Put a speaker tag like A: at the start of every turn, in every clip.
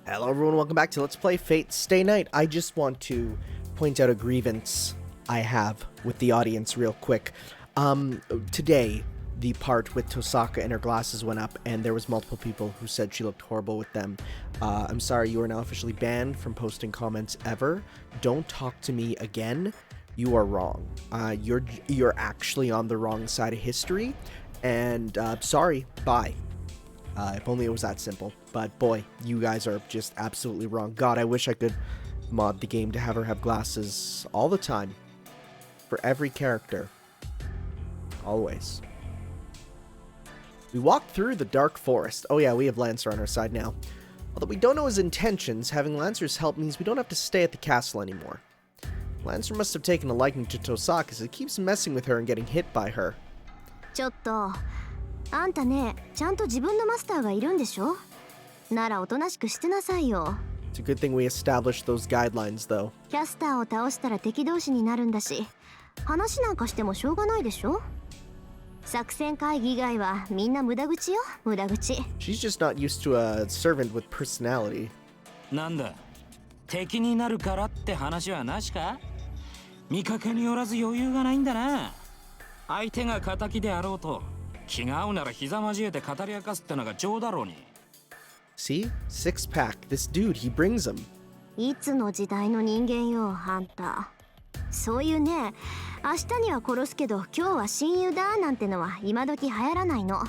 A: Hello everyone, welcome back to Let's Play Fate Stay Night. I just want to point out a grievance I have with the audience real quick. Today, the part with Tohsaka and her glasses went up, and there was multiple people who said she looked horrible with them. I'm sorry, you are now officially banned from posting comments ever. Don't talk to me again. You are wrong. You're actually on the wrong side of history, and sorry, bye. If only it was that simple. But boy, you guys are just absolutely wrong. God, I wish I could mod the game to have her have glasses all the time. For every character. Always. We walked through the dark forest. Oh yeah, we have Lancer on our side now. Although we don't know his intentions, having Lancer's help means we don't have to stay at the castle anymore. Lancer must have taken a liking to Tohsaka, as it keeps messing with her and getting hit by her.
B: ちょっとあんたね、ちゃんと自分のマスターがいるんでしょ？ならおとなしくしてなさいよ。
A: It's a good thing we established those guidelines, though.
B: キャスターを倒したら敵同士になるんだし、話なんかしてもしょうがないでしょ？作戦会議以外はみんな無駄口よ、無駄口。
A: She's just not used to a servant with personality.
C: なんだ、敵になるからって話はなしか？見かけによらず余裕がないんだな。相手が仇であろうと。気が合うなら膝交えて語り明かすってのが情だろうに。
A: See? Six pack. This dude, he brings them.
B: いつの時代の人間よ、あんた。そういうね、明日には殺すけど今日は親友だなんてのは今時流行らないの。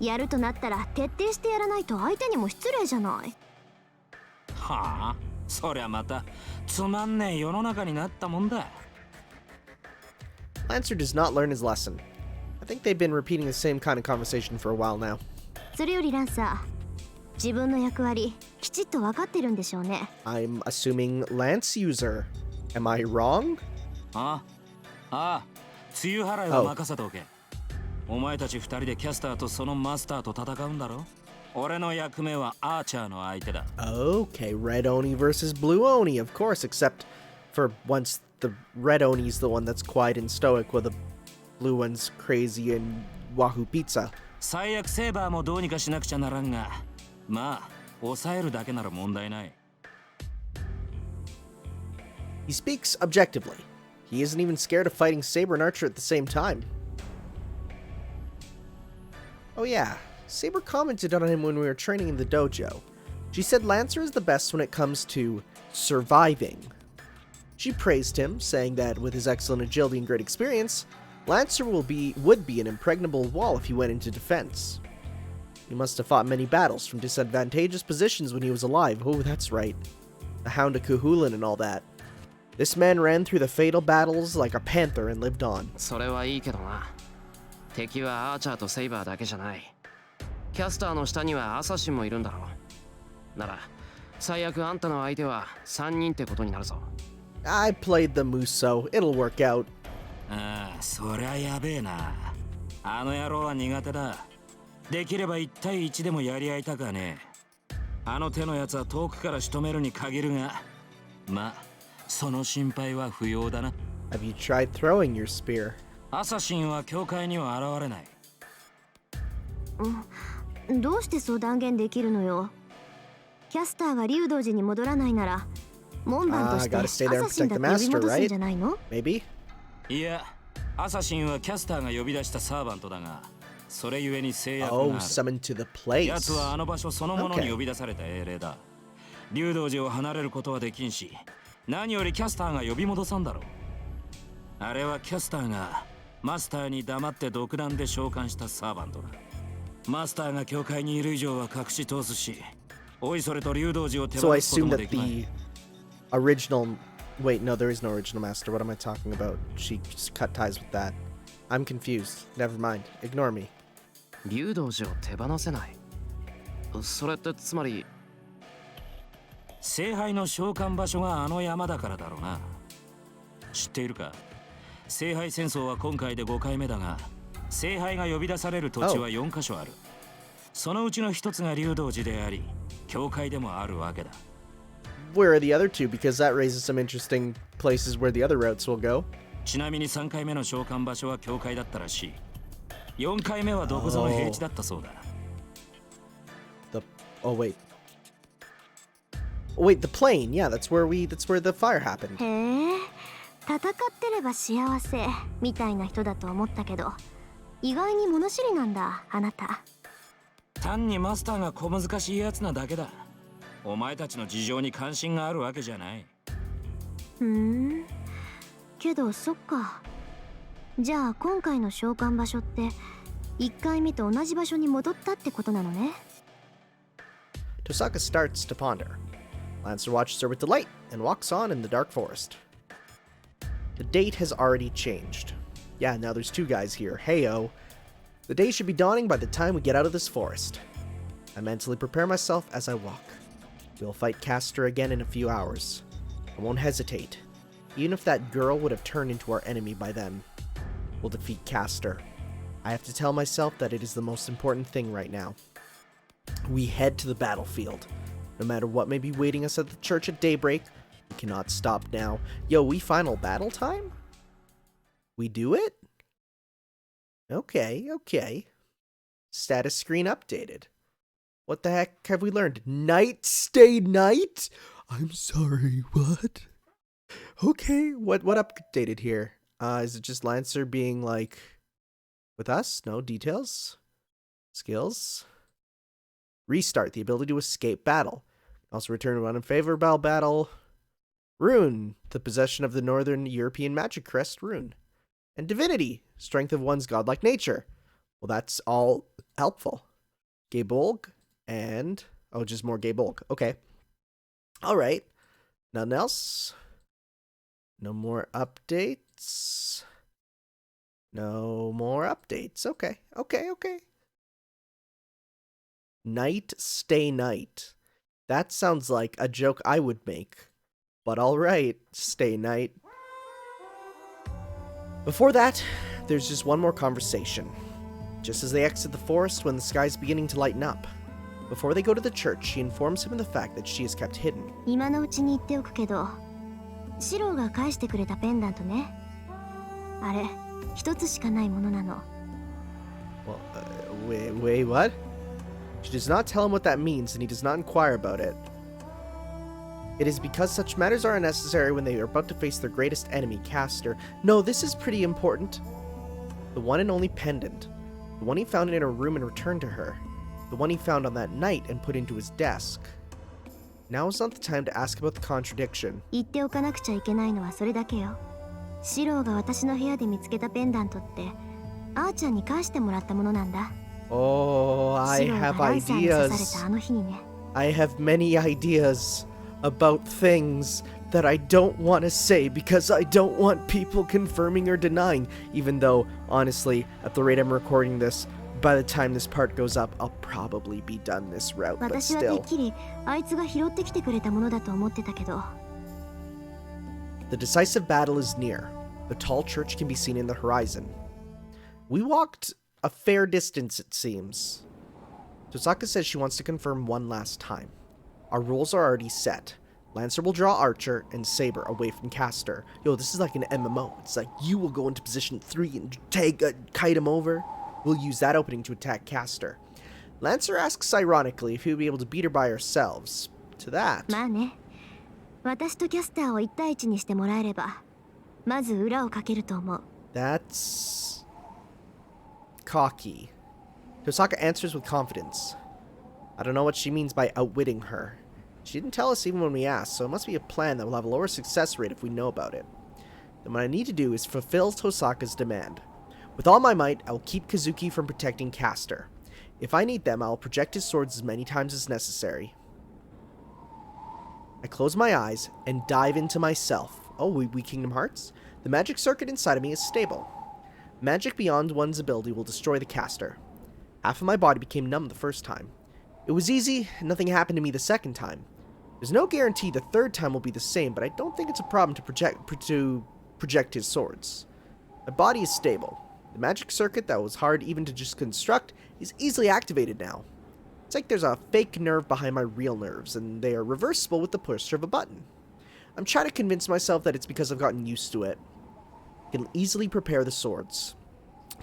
B: やるとなったら徹底してやらないと相手にも失礼じゃない。
C: はあ、そりゃまたつまんねえ世の中になったもんだ。
A: Lancer does not learn his lesson. I think they've been repeating the same kind of conversation for a while now.
B: それよりランサー、自分の役割きちっと分かってるんでしょうね。
A: I'm assuming Lance user. Am I wrong?
C: ああ、梅雨払いは任せておけ。お前たち二人でキャスターとそのマスターと戦うんだろ。俺の役目はアーチャーの相手だ。
A: Okay, Red Oni versus Blue Oni, of course, except for once the Red Oni's the one that's quiet and stoic, while the Blue one's crazy and Wahoo Pizza.
C: 最悪セーバーもどうにかしなくちゃならんが、まあ抑えるだけなら問題ない。
A: He speaks objectively. He isn't even scared of fighting Saber and Archer at the same time. Oh yeah, Saber commented on him when we were training in the dojo. She said Lancer is the best when it comes to surviving. She praised him, saying that with his excellent agility and great experience, Lancer would be an impregnable wall if he went into defense. He must have fought many battles from disadvantageous positions when he was alive. Oh, that's right. The Hound of Kuhulan and all that. This man ran through the fatal battles like a panther and lived on.
D: それはいいけどな。敵はアーチャーとセイバーだけじゃない。キャスターの下にはアサシンもいるんだろう。なら、最悪あんたの相手は3人ってことになるぞ。
A: I played the Muso. It'll work out.
C: ああ、そりゃやべえな。あの野郎は苦手だ。できれば1対1でもやり合いたかね。あの手のやつは遠くから仕留めるに限るが、まあ、その心配は不要だな。
A: Have you tried throwing your spear?
C: アサシンは教会には現れない。
B: どうしてそう断言できるのよ。キャスターが竜道寺に戻らないなら門番としてア
A: gotta stay there and
B: サシン
A: protect
B: だ
A: the
B: って呼び
A: master,
B: 戻すん
A: right?
B: じゃないの？
A: Maybe?
C: いや、アサシンはキャスターが呼び出したサーバントだが、それゆえに制約があ
A: Oh,
C: る。
A: summoned to the place.
C: 奴はあの場所そのものに呼び出された英霊だ。竜道寺を離れることはできんし、何よりキャスターが呼び戻さんだろう。あれはキャスターがマスターに黙って独断で召喚したサーバントだ。マスターが教会にいる以上は隠し通すし、おいそれと竜道寺を手
A: So
C: 放
A: I
C: すこと
A: assume
C: も
A: that
C: できない。
A: the original... Wait, no, there is no original master. What am I talking about? She just cut ties with that. I'm confused. Never mind. Ignore me.
D: 竜道寺を手放せない。それってつまり
C: 聖杯の召喚場所があの山だからだろうな。知っているか？聖杯戦争は今回で5回目だが、聖杯が呼び出される土地は4カ所ある。そのうちの一つが竜道寺であり、教会でもあるわけだ。
A: Where are the other two? Because that raises some interesting places where the other routes will go.
C: ちなみに3回目の召喚場所は教会だったらしい。4回目はどこぞの平地だったそうだ。
A: Oh, wait. Oh, wait, the plane. Yeah, that's where the fire happened.
B: へえ、戦ってれば幸せみたいな人だと思ったけど、意外に物知りなんだ、あなた。
C: 単にマスターが小難しいやつなだけだ。お前たちの事情に関心があるわけじゃない。
B: けどそっか。じゃあ今回の召喚場所って1回目と同じ場所に戻ったってことなのね。
A: Tohsaka starts to ponder. Lancer watches her with delight and walks on in the dark forest. The date has already changed. Yeah, now there's 2 guys here. Heyo. The day should be dawning by the time we get out of this forest. I mentally prepare myself as I walk. We'll fight Castor again in a few hours. I won't hesitate. Even if that girl would have turned into our enemy by then. We'll defeat Castor. I have to tell myself that it is the most important thing right now. We head to the battlefield. No matter what may be waiting us at the church at daybreak, we cannot stop now. Yo, we final battle time? We do it? Okay. Status screen updated. What the heck have we learned? Night stay night? I'm sorry, what? Okay, what updated here? Is it just Lancer being like with us? No details. Skills. Restart the ability to escape battle. Also return to unfavorable battle. Rune, the possession of the Northern European Magic Crest rune. And divinity, strength of one's godlike nature. Well, that's all helpful. Gae Bolg and just more Gae Bolg. Okay. All right. Nothing else. No more updates. No more updates. Okay. Night stay night. That sounds like a joke I would make. But alright, stay night. Before that, there's just one more conversation. Just as they exit the forest when the sky's beginning to lighten up. Before they go to the church, she informs him of the fact that she is kept hidden.
B: 今のうちに言っておくけど、シローが返してくれたペンダントね。あれ、一つしかないものなの。
A: Well, wait, what? She does not tell him what that means, and he does not inquire about it. It is because such matters are unnecessary when they are about to face their greatest enemy, Castor. No, this is pretty important. The one and only pendant. The one he found in her room and returned to her. The one he found on that night and put into his desk. Now is not the time to ask about the contradiction.
B: 言っておかなくちゃいけないのはそれだけよ。シローが私の部屋で見つけたペンダントって、あーちゃんに返してもらったものなんだ。
A: Oh, I have ideas. I have many ideas about things that I don't want to say because I don't want people confirming or denying. Even though, honestly, at the rate I'm recording this, by the time this part goes up, I'll probably be done this route, but still. The decisive battle is near. The tall church can be seen in the horizon. We walked a fair distance, it seems. Tohsaka says she wants to confirm one last time. Our rules are already set. Lancer will draw Archer and Saber away from Castor. Yo, this is like an MMO. It's like you will go into position 3 and kite him over. We'll use that opening to attack Castor. Lancer asks ironically if he would be able to beat her by ourselves. To that,
B: まあね。私とキャスターを1対1にしてもらえれば、まず裏をかけると思う。
A: that's cocky. Tohsaka answers with confidence. I don't know what she means by outwitting her. She didn't tell us even when we asked, so it must be a plan that will have a lower success rate if we know about it. Then what I need to do is fulfill Tohsaka's demand. With all my might, I will keep Kazuki from protecting Caster. If I need them, I will project his swords as many times as necessary. I close my eyes and dive into myself. Oh, we Kingdom Hearts? The magic circuit inside of me is stable. Magic beyond one's ability will destroy the caster. Half of my body became numb the first time. It was easy, and nothing happened to me the second time. There's no guarantee the third time will be the same, but I don't think it's a problem to project his swords. My body is stable. The magic circuit that was hard even to just construct is easily activated now. It's like there's a fake nerve behind my real nerves, and they are reversible with the push of a button. I'm trying to convince myself that it's because I've gotten used to it. I can easily prepare the swords.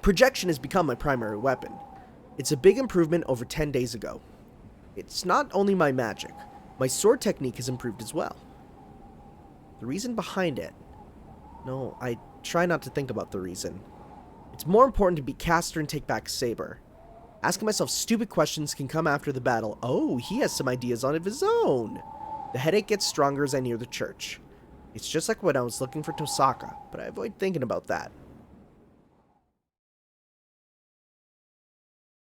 A: Projection has become my primary weapon. It's a big improvement over 10 days ago. It's not only my magic. My sword technique has improved as well. The reason behind it? No, I try not to think about the reason. It's more important to beat Caster and take back Saber. Asking myself stupid questions can come after the battle. Oh, he has some ideas on of his own. The headache gets stronger as I near the church. It's just like when I was looking for Tohsaka, but I avoid thinking about that.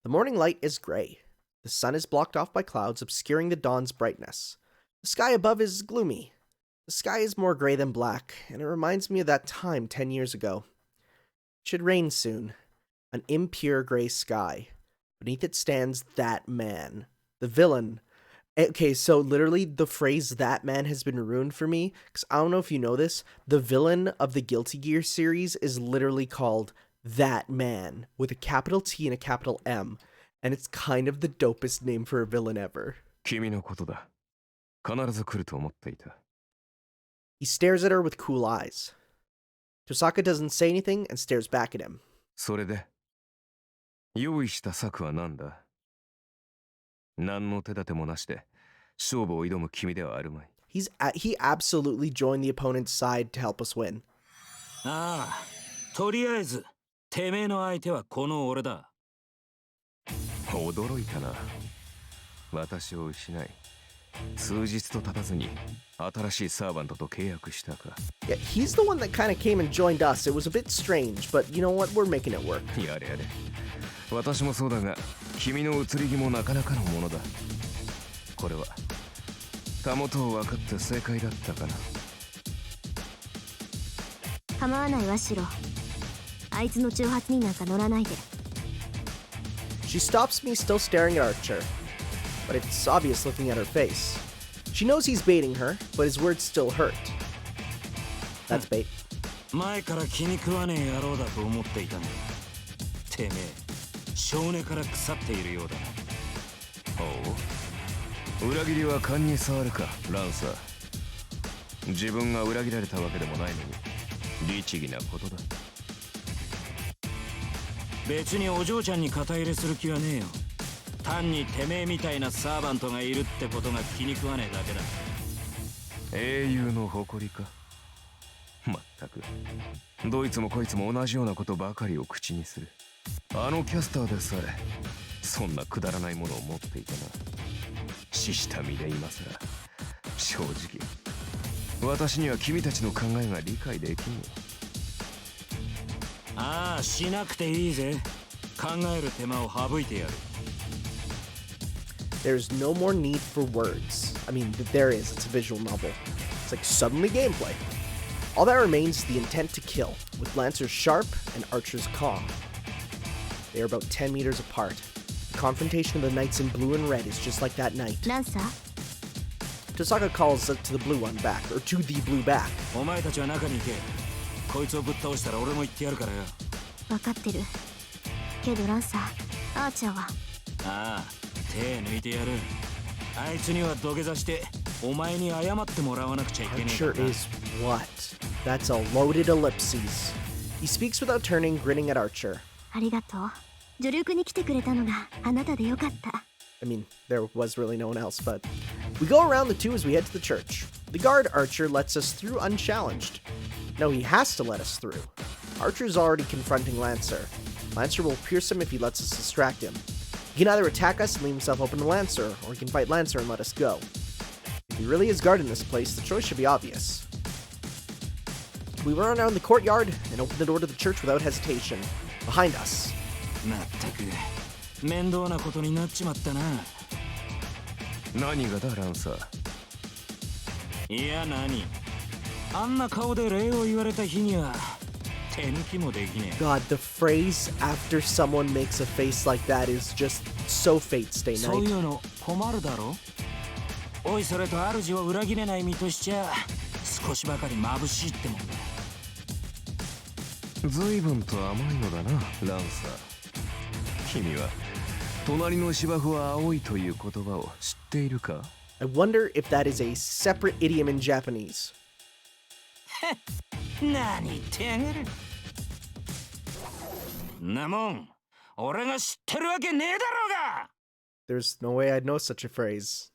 A: The morning light is gray. The sun is blocked off by clouds, obscuring the dawn's brightness. The sky above is gloomy. The sky is more gray than black, and it reminds me of that time 10 years ago. It should rain soon. An impure gray sky. Beneath it stands that man. The villain. Okay, so literally the phrase "that man" has been ruined for me, because I don't know if you know this, the villain of the Guilty Gear series is literally called That Man, with a capital T and a capital M, and it's kind of the dopest name for a villain ever.
E: 君のことだ。必ず来ると思っていた。
A: He stares at her with cool eyes. Tohsaka doesn't say anything and stares back at him.
E: それで、用意した策は何だ？何の手立てもなしで勝負を挑む君ではあるまい。
A: He absolutely joined the opponent's side to help us win.
C: ああ、とりあえずてめえの相手はこの俺だ。
E: 驚いたな。私を失い、数日と経たずに新しいサーバントと契約したか。
A: Yeah, he's the one that kind of came and joined us. It was a bit strange, but you know what? We're making it work.
E: やれやれ。私もそうだが、君の移り気もなかなかのものだ。これは、たもとを分かって正解だったかな。
B: 構わないわシロ。あいつの挑発になんか乗らないで。
A: She stops me, still staring at Archer, but it's obvious looking at her face. She knows he's baiting her, but his words still hurt. That's bait.
C: 前から気に食わねえ野郎だと思っていたんだ。てめえ。少年から腐っているようだな。
E: ほう、裏切りは勘に触るか、ランサー。自分が裏切られたわけでもないのに律儀なことだ。
C: 別にお嬢ちゃんに肩入れする気はねえよ。単にてめえみたいなサーバントがいるってことが気に食わねえだけだ。
E: 英雄の誇りか。まったく、どいつもこいつも同じようなことばかりを口にする。あのキャスターでさえそんなくだらないものを持っていたな。死した身で今さら正直私には君たちの考えが理解できんよ。
C: ああ、しなくていいぜ。考える手間を省いてやる。
A: There's no more need for words. I mean, there is. It's a visual novel. It's like suddenly gameplay. All that remains is the intent to kill, with Lancer's sharp and Archer's calm. They are about 10 meters apart. The confrontation of the knights in blue and red is just like that night.
B: ランサー
A: Tohsaka calls to the blue one back, or to the blue back.
C: お前たちは中に行け。こいつをぶっ倒したら俺も行ってやるからよ。
B: 分かってる。けどランサー、アーチャーは。
C: ああ、手抜いてやる。あいつには土下座して、お前に謝ってもらわなくちゃいけねえから
A: Archer
C: な。
A: is what? That's a loaded ellipses. He speaks without turning, grinning at Archer.
B: ありがとう。助力に来てくれたのがあなたでよかった。
A: I mean, there was really no one else, but we go around the two as we head to the church. The guard archer lets us through unchallenged. No, he has to let us through. Archer's already confronting Lancer. Lancer will pierce him if he lets us distract him. He can either attack us and leave himself open to Lancer, or he can fight Lancer and let us go. If he really is guarding this place, the choice should be obvious. We run around the courtyard and open the door to the church without hesitation. Behind us.
C: まったく面倒なことになっちまったな。
E: 何がだランサー。
C: いや何。あんな顔で礼を言われた日には手抜きもできねえ。
A: God, the phrase after someone makes a face like that is just so Fate Stay Night.
C: そういうの困るだろ。おいそれと主を裏切れない身としちゃ少しばかり眩しいってもんだ。
E: 随分と甘いのだなランサー。君は隣の芝生は青いという言葉を知っているか？
A: I wonder if that is a separate idiom in Japanese.
C: 何言ってやがる。なもん俺が知ってるわけねえだろうが。
A: There's no way I'd know such a phrase.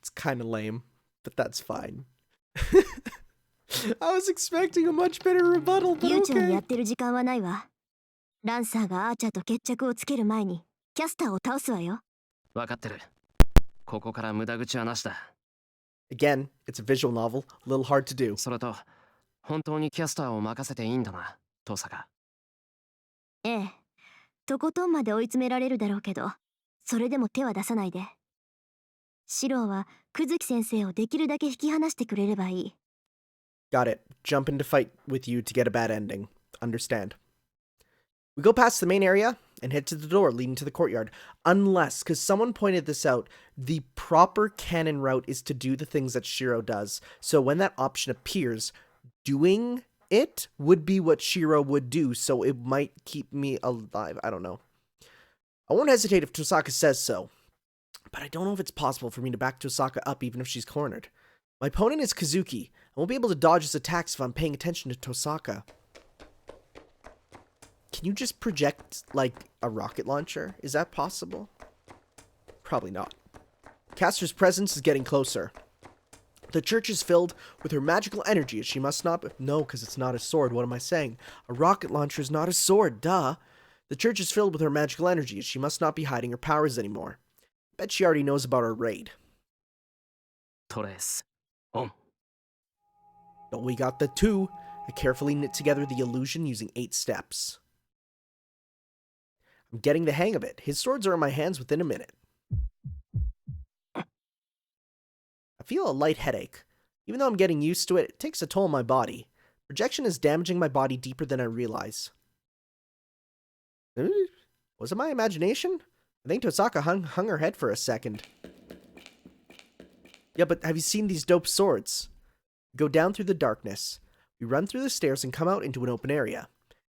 A: It's kind of lame, but that's fine. I was expecting a much better rebuttal, but
B: 悠長にや
A: okay.
B: ってる時間はないわ。ランサーがアーチャーと決着をつける前にキャスターを倒すわよ。
D: 分かってる。ここから無駄口はなしだ。
A: Again, it's a visual novel, a little hard to do.
D: それと本当にキャスターを任せていいんだな、トサカ。
B: ええ、とことんまで追い詰められるだろうけど、それでも手は出さないで。シローはクズキ先生をできるだけ引き離してくれればいい。
A: Got it. Jump in to fight with you to get a bad ending. Understand. We go past the main area and head to the door leading to the courtyard. Unless, because someone pointed this out, the proper canon route is to do the things that Shiro does. So when that option appears, doing it would be what Shiro would do, so it might keep me alive. I don't know. I won't hesitate if Tohsaka says so, but I don't know if it's possible for me to back Tohsaka up even if she's cornered. My opponent is Kazuki. I won't be able to dodge his attacks if I'm paying attention to Tohsaka. Can you just project, like, a rocket launcher? Is that possible? Probably not. Caster's presence is getting closer. The church is filled with her magical energy, as she must not... No, because it's not a sword. What am I saying? A rocket launcher is not a sword, duh. The church is filled with her magical energy, as she must not be hiding her powers anymore. Bet she already knows about our raid.
D: トレースオン。
A: But we got the two. I carefully knit together the illusion using 8 steps. I'm getting the hang of it. His swords are in my hands within a minute. I feel a light headache. Even though I'm getting used to it, it takes a toll on my body. Projection is damaging my body deeper than I realize. Was it my imagination? I think Tohsaka hung her head for a second. Yeah, but have you seen these dope swords? We go down through the darkness. We run through the stairs and come out into an open area.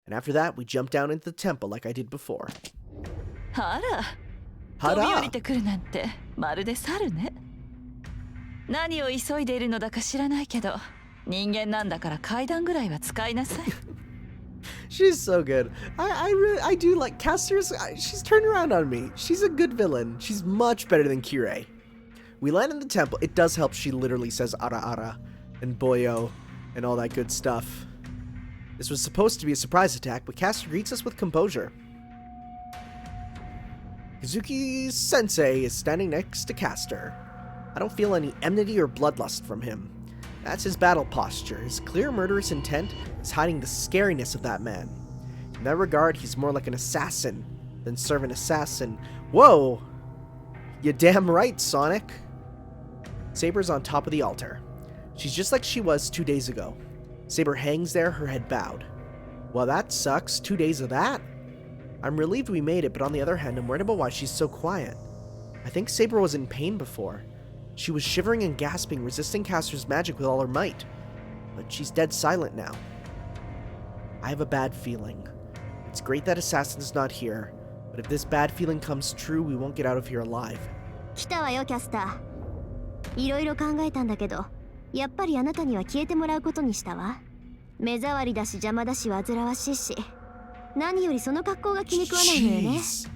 A: And after that, we jump down into the temple like I did before.
F: あら、飛び降りてくるなんてまるで猿ね。何を急いでいるのだか知らないけど、人間なんだから階段ぐらいは使いなさい。
A: She's so good. I do like Caster's. She's turned around on me. She's a good villain. She's much better than Kirei. We land in the temple. It does help. She literally says ara ara and boyo and all that good stuff. This was supposed to be a surprise attack, but Caster greets us with composure. Kazuki Sensei is standing next to Caster. I don't feel any enmity or bloodlust from him. That's his battle posture. His clear murderous intent is hiding the scariness of that man. In that regard, he's more like an assassin than servant assassin. Whoa! You damn right, Sonic. Saber's on top of the altar. She's just like she was 2 days ago. Saber hangs there, her head bowed. Well, that sucks. 2 days of that? I'm relieved we made it, but on the other hand, I'm worried about why she's so quiet. I think Saber was in pain before. She was shivering and gasping, resisting Caster's magic with all her might. But she's dead silent now. I have a bad feeling. It's great that Assassin's not here, but if this bad feeling comes true, we won't get out of here alive.
B: 来たわよ、キャスター。いろいろ考えたんだけど、やっぱりあなたには消えてもらうことにしたわ。目障りだし邪魔だし煩わしいし。何よりその格好が気に食わないのよね。
A: Jeez.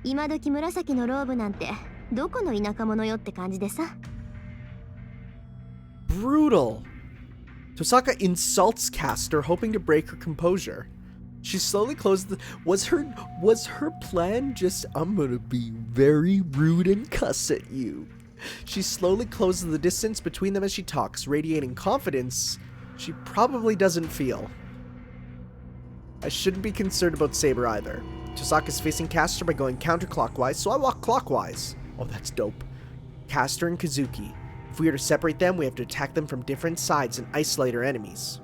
B: 今時紫のローブなんてどこの田舎者よって感じでさ。
A: Brutal. Tohsaka insults Caster, hoping to break her composure. She slowly closed the... Was her plan just, I'm gonna be very rude and cuss at you? She slowly closes the distance between them as she talks, radiating confidence she probably doesn't feel. I shouldn't be concerned about Saber either. Tohsaka's facing Caster by going counterclockwise, so I walk clockwise. Oh, that's dope. Caster and Kazuki. If we are to separate them, we have to attack them from different sides and isolate our enemies.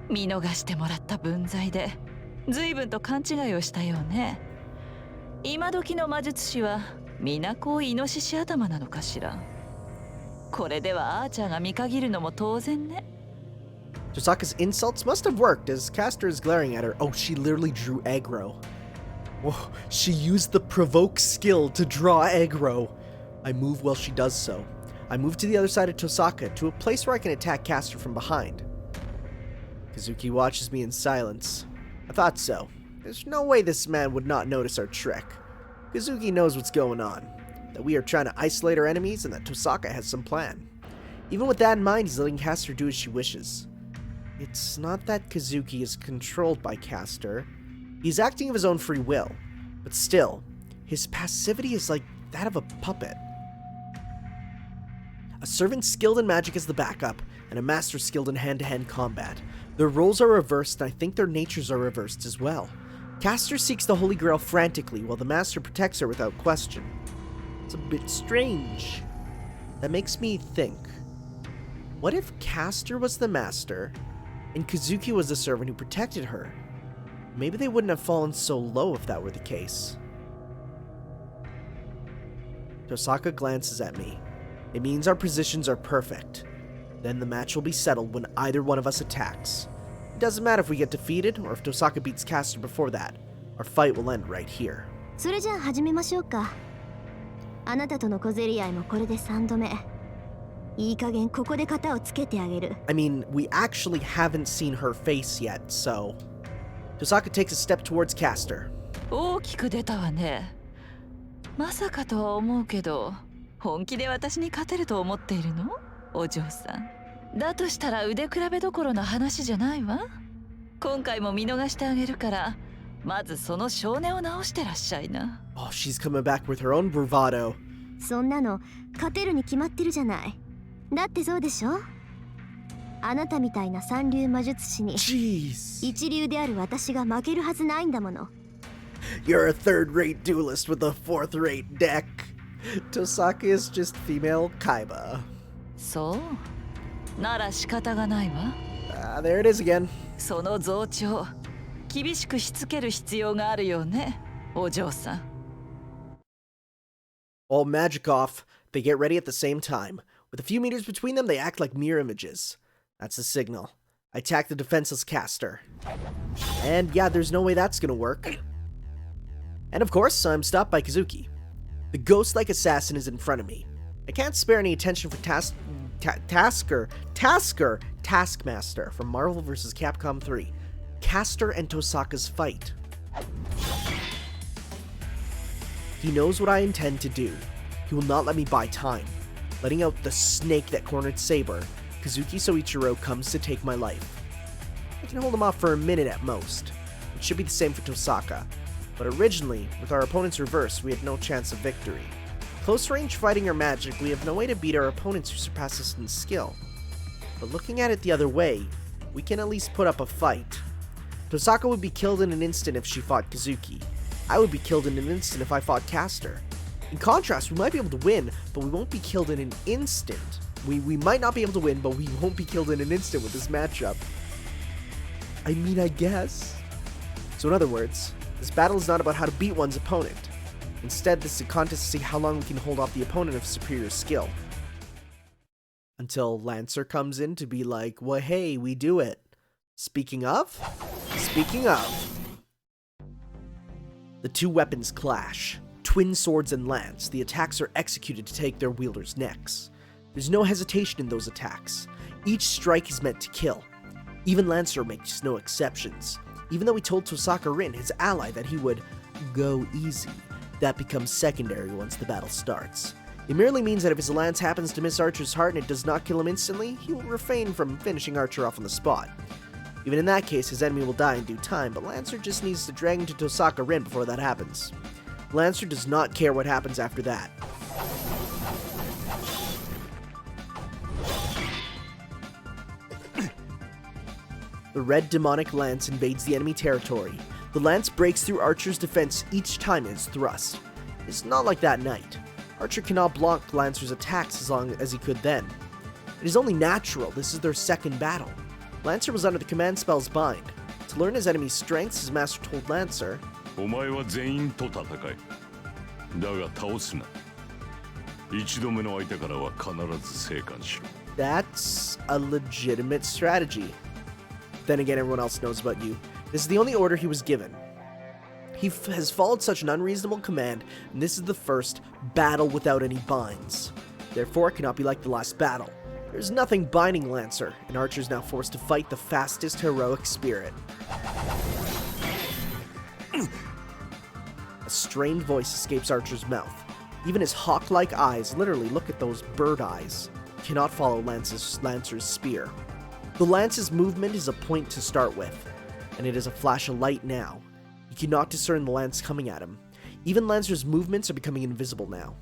F: 見逃してもらった分際で随分と勘違いをしたようね。今時の魔術師は皆こうイノシシ頭なのかしら。これではアーチャーが見限るのも当然ね。
A: Tohsaka's insults must have worked as Caster is glaring at her. Oh, she literally drew aggro. Whoa, she used the provoke skill to draw aggro. I move while she does so. I move to the other side of Tohsaka, to a place where I can attack Caster from behind. Kazuki watches me in silence. I thought so. There's no way this man would not notice our trick. Kazuki knows what's going on, that we are trying to isolate our enemies and that Tohsaka has some plan. Even with that in mind, he's letting Caster do as she wishes. It's not that Kazuki is controlled by Caster. He's acting of his own free will, but still, his passivity is like that of a puppet. A servant skilled in magic is the backup, and a master skilled in hand-to-hand combat. Their roles are reversed, and I think their natures are reversed as well. Caster seeks the Holy Grail frantically, while the master protects her without question. It's a bit strange. That makes me think, what if Caster was the master, and Kazuki was the servant who protected her? Maybe they wouldn't have fallen so low if that were the case. Tohsaka glances at me. It means our positions are perfect. Then the match will be settled when either one of us attacks. It doesn't matter if we get defeated or if Tohsaka beats Caster before that. Our fight will end right here.
B: それじゃあ始めましょうか。あなたとの小競り合いもこれで3度目。いい加減ここで型をつけてあげる。
A: I mean, we actually haven't seen her face yet, so... Tohsaka takes a step towards Caster.
F: 大きく出たわね。まさかとは思うけど、本気で私に勝てると思っているの？お嬢さん。だとしたら腕比べどころの話じゃないわ。今回も見逃してあげるから、まずその少年を直してらっしゃいな。
A: Oh, she's coming back with her own bravado.
B: そんなの勝てるに決まってるじゃない。だってそうでしょ。あなたみたいな三流魔術師に
A: Jeez.
B: 一流である私が負けるはずないんだもの。
A: You're a third-rate duelist with a fourth-rate deck. Tohsaka is just female Kaiba.
F: そうなら仕方がないわ。
A: There it is again.
F: その増長厳しくしつける必要があるよね、お嬢さん。
A: All magic off, they get ready at the same time. With a few meters between them, they act like mirror images. That's the signal. I attack the defenseless Caster. And yeah, there's no way that's gonna work. And of course, I'm stopped by Kazuki. The ghost-like assassin is in front of me. I can't spare any attention for Taskmaster from Marvel vs. Capcom 3. Caster and Tohsaka's fight. He knows what I intend to do. He will not let me buy time. Letting out the snake that cornered Saber, Kazuki Soichiro comes to take my life. I can hold him off for a minute at most. It should be the same for Tohsaka. But originally, with our opponent's reverse, we had no chance of victory. Close range fighting or magic, we have no way to beat our opponents who surpass us in skill. But looking at it the other way, we can at least put up a fight. Tohsaka would be killed in an instant if she fought Kazuki. I would be killed in an instant if I fought Caster. In contrast, we might be able to win, but we won't be killed in an instant. We might not be able to win, but we won't be killed in an instant with this matchup. I mean, I guess. So in other words, this battle is not about how to beat one's opponent. Instead, this is a contest to see how long we can hold off the opponent of superior skill. Until Lancer comes in to be like, well, hey, we do it. Speaking of... The two weapons clash. Twin swords and lance, the attacks are executed to take their wielders' necks. There's no hesitation in those attacks. Each strike is meant to kill. Even Lancer makes no exceptions. Even though he told Tohsaka Rin, his ally, that he would go easy, that becomes secondary once the battle starts. It merely means that if his lance happens to miss Archer's heart and it does not kill him instantly, he will refrain from finishing Archer off on the spot. Even in that case, his enemy will die in due time, but Lancer just needs to drag him to Tohsaka Rin before that happens. Lancer does not care what happens after that. The red demonic lance invades the enemy territory. The lance breaks through Archer's defense each time it is thrust. It's not like that knight. Archer cannot block Lancer's attacks as long as he could then. It is only natural, this is their second battle. Lancer was under the command spell's bind. To learn his enemy's strengths, his master told Lancer,
G: お前は全員と戦い。だが倒すな。一度目の相手からは必ず生還しろ。
A: That's a legitimate strategy. Then again, everyone else knows about you. This is the only order he was given. He has followed such an unreasonable command, and this is the first battle without any binds. Therefore, it cannot be like the last battle. There's nothing binding Lancer, and Archer is now forced to fight the fastest heroic spirit. A strained voice escapes Archer's mouth. Even his hawk-like eyes, literally look at those bird eyes, cannot follow Lancer's spear. The lance's movement is a point to start with, and it is a flash of light now. He cannot discern the lance coming at him. Even Lancer's movements are becoming invisible now.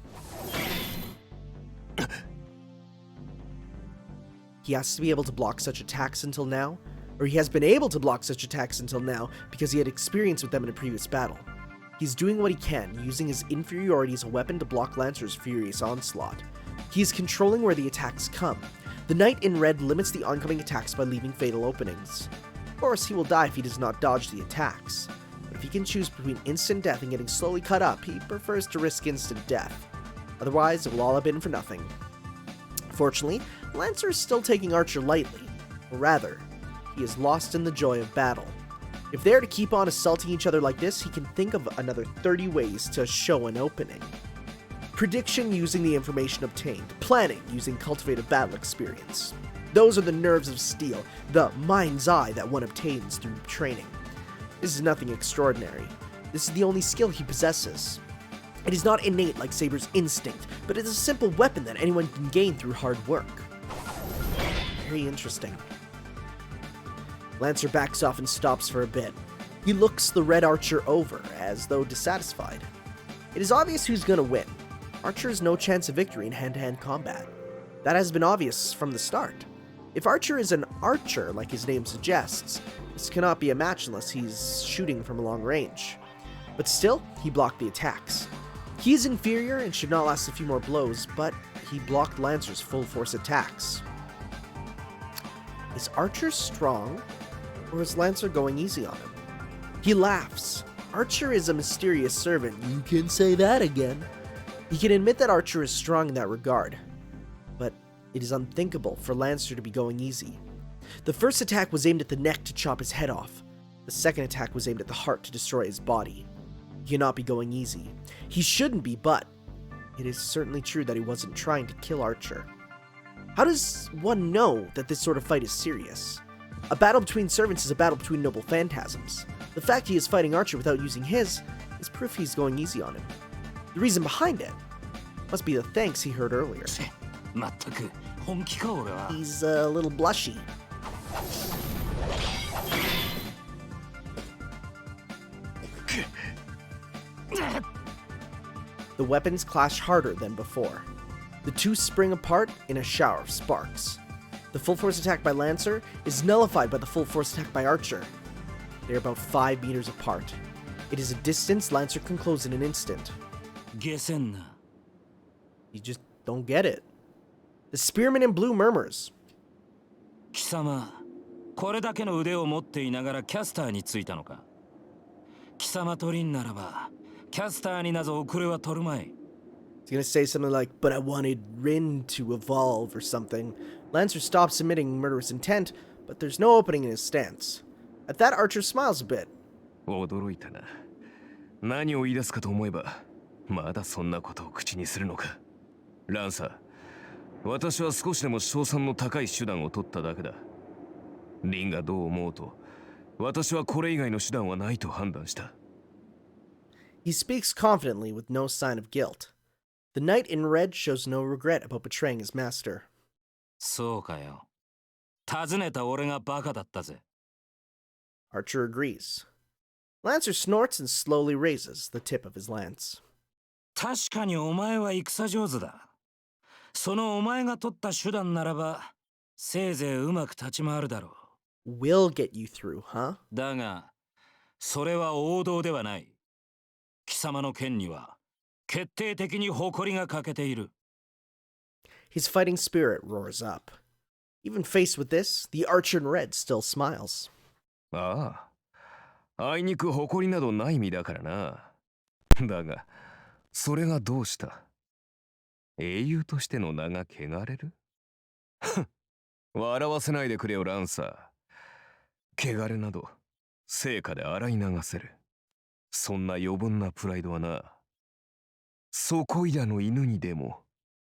A: He has to be able to block such attacks until now, or he has been able to block such attacks until now because he had experience with them in a previous battle. He's doing what he can, using his inferiority as a weapon to block Lancer's furious onslaught. He is controlling where the attacks come. The knight in red limits the oncoming attacks by leaving fatal openings. Of course, he will die if he does not dodge the attacks. But if he can choose between instant death and getting slowly cut up, he prefers to risk instant death. Otherwise, it will all have been for nothing. Fortunately, Lancer is still taking Archer lightly. Or rather, he is lost in the joy of battle. If they are to keep on assaulting each other like this, he can think of another 30 ways to show an opening. Prediction using the information obtained. Planning using cultivated battle experience. Those are the nerves of steel, the mind's eye that one obtains through training. This is nothing extraordinary. This is the only skill he possesses. It is not innate like Saber's instinct, but it is a simple weapon that anyone can gain through hard work. Very interesting. Lancer backs off and stops for a bit. He looks the red archer over, as though dissatisfied. It is obvious who's gonna win. Archer has no chance of victory in hand-to-hand combat. That has been obvious from the start. If Archer is an archer, like his name suggests, this cannot be a match unless he's shooting from a long range. But still, he blocked the attacks. He is inferior and should not last a few more blows, but he blocked Lancer's full force attacks. Is Archer strong, or is Lancer going easy on him? He laughs. Archer is a mysterious servant. You can say that again. He can admit that Archer is strong in that regard, but it is unthinkable for Lancer to be going easy. The first attack was aimed at the neck to chop his head off. The second attack was aimed at the heart to destroy his body. He cannot be going easy. He shouldn't be, but it is certainly true that he wasn't trying to kill Archer. How does one know that this sort of fight is serious? A battle between servants is a battle between noble phantasms. The fact he is fighting Archer without using his is proof he's going easy on him. The reason behind it must be the thanks he heard earlier.
C: まったく本気か俺は。
A: He's a little blushy. The weapons clash harder than before. The two spring apart in a shower of sparks. The full force attack by Lancer is nullified by the full force attack by Archer. They are about 5 meters apart. It is a distance Lancer can close in an instant.
C: 下せんな。
A: You just don't get it. The spearman in blue murmurs.
C: 貴様、これだけの腕を持っていながらキャスターについたのか。貴様取りんならば、キャスターになぞ遅れは取るまい。
A: He's gonna say something like, but I wanted Rin to evolve or something. Lancer stops admitting murderous intent, but there's no opening in his stance. At that, Archer smiles a bit.
E: 驚いたな。何を言い出すかと思えば、まだそんなことを口にするのか。ランサー、私は少しでも勝算の高い手段を取っただけだ。リンがどう思うと、私はこれ以外の手段はないと判断した。
A: He speaks confidently with no sign of guilt. The knight in red shows no regret about betraying his master.
C: そうかよ。尋ねた俺がバカだったぜ。
A: Archer agrees. Lancer snorts and slowly raises the tip of his lance.
C: 確かにお前は戦上手だ。そのお前が取った手段ならば、せいぜいうまく立ち回るだろ
A: う。Will get you through, huh?
C: だが、それは王道ではない。貴様の剣には決定的に誇りが欠けている。
A: His fighting spirit roars up. Even faced with this, the archer in red still smiles.
E: ああ、あいにく誇りなどない身だからな。だが、それがどうした？英雄としての名が汚れる？笑わせないでくれよ、ランサー。汚れなど、成果で洗い流せる。そんな余分なプライドはな、そこいらの犬にでも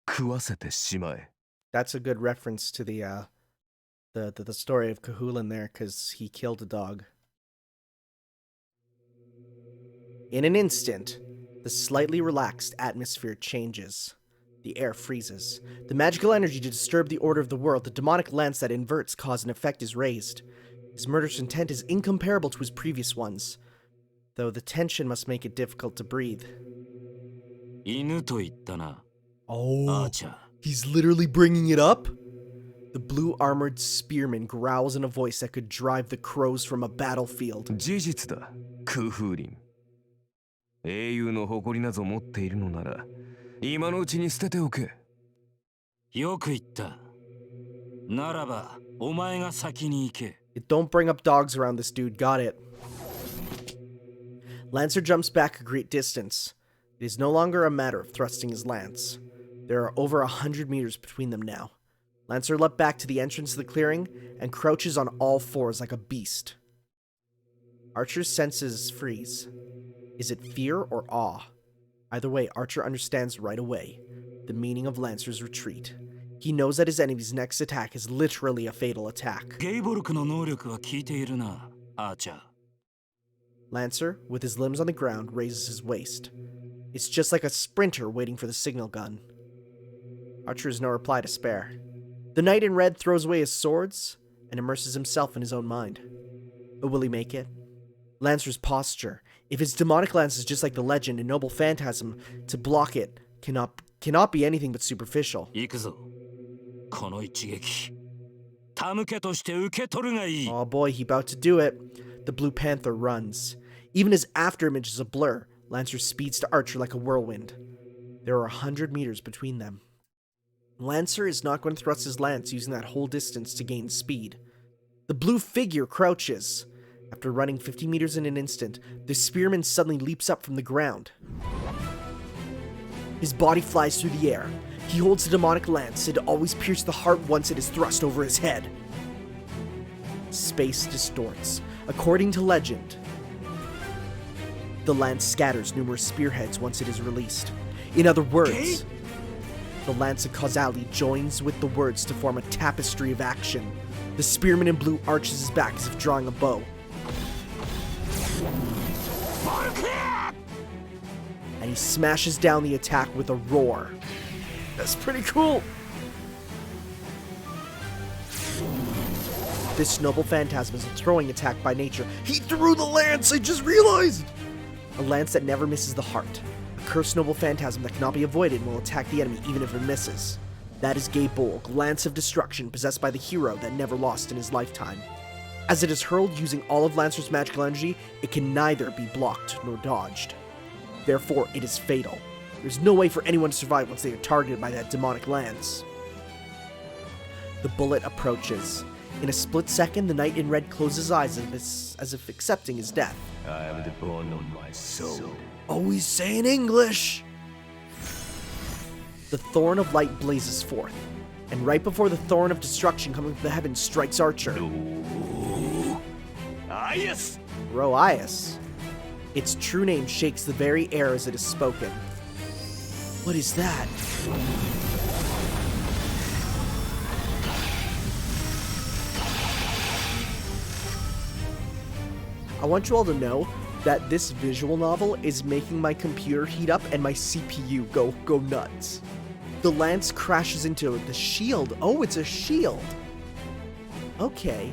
E: 食わせてしまえ。
A: That's a good reference to the story of Kahulin there, because he killed a dog. In an instant, the slightly relaxed atmosphere changes. The air freezes. The magical energy to disturb the order of the world, the demonic lance that inverts cause and effect, is raised. His murderous intent is incomparable to his previous ones, though the tension must make it difficult to breathe.
C: 犬と言ったな。
A: Oh, he's literally bringing it up? The blue-armored spearman growls in a voice that could drive the crows from a battlefield.
E: 事実だ、空風林。英雄の誇りなぞ持っているのなら、今のうちに捨てておけ。
C: よく言った。ならば、お前が先に行け。
A: Don't bring up dogs around this dude, got it. Lancer jumps back a great distance. It is no longer a matter of thrusting his lance. There are over 100 meters between them now. Lancer leapt back to the entrance of the clearing and crouches on all fours like a beast. Archer's senses freeze. Is it fear or awe? Either way, Archer understands right away the meaning of Lancer's retreat. He knows that his enemy's next attack is literally a fatal attack.
C: Gae Bolgの能力は効いているな、アーチャー。
A: Lancer, with his limbs on the ground, raises his waist. It's just like a sprinter waiting for the signal gun. Archer has no reply to spare. The knight in red throws away his swords and immerses himself in his own mind. But will he make it? Lancer's posture. If his demonic lance is just like the legend and noble phantasm, to block it cannot be anything but superficial.
C: 行くぞ。この一撃。手向けとして受け取るがいい。
A: Oh boy, he about to do it. The Blue Panther runs. Even his afterimage is a blur. Lancer speeds to Archer like a whirlwind. There are 100 meters between them. Lancer is not going to thrust his lance using that whole distance to gain speed. The blue figure crouches. After running 50 meters in an instant, the spearman suddenly leaps up from the ground. His body flies through the air. He holds the demonic lance and always pierce the heart once it is thrust over his head. Space distorts. According to legend, the lance scatters numerous spearheads once it is released. In other words, the lance of causality joins with the words to form a tapestry of action. The spearman in blue arches his back as if drawing a bow. And he smashes down the attack with a roar. That's pretty cool. This noble phantasm is a throwing attack by nature. He threw the lance, I just realized! A lance that never misses the heart. A cursed noble phantasm that cannot be avoided and will attack the enemy even if it misses. That is Gae Bolg, Lance of Destruction, possessed by the hero that never lost in his lifetime. As it is hurled using all of Lancer's magical energy, it can neither be blocked nor dodged. Therefore, it is fatal. There's no way for anyone to survive once they are targeted by that demonic lance. The bullet approaches. In a split second, the knight in red closes his eyes as if accepting his death.
E: I am the bone of my soul.
A: Oh, he's saying English! The thorn of light blazes forth, and right before the thorn of destruction coming from the heavens strikes Archer.
E: Rho Aias!
A: Rho Aias. Its true name shakes the very air as it is spoken. What is that? I want you all to know that this visual novel is making my computer heat up and my CPU go nuts. The lance crashes into the shield. Oh, it's a shield. Okay,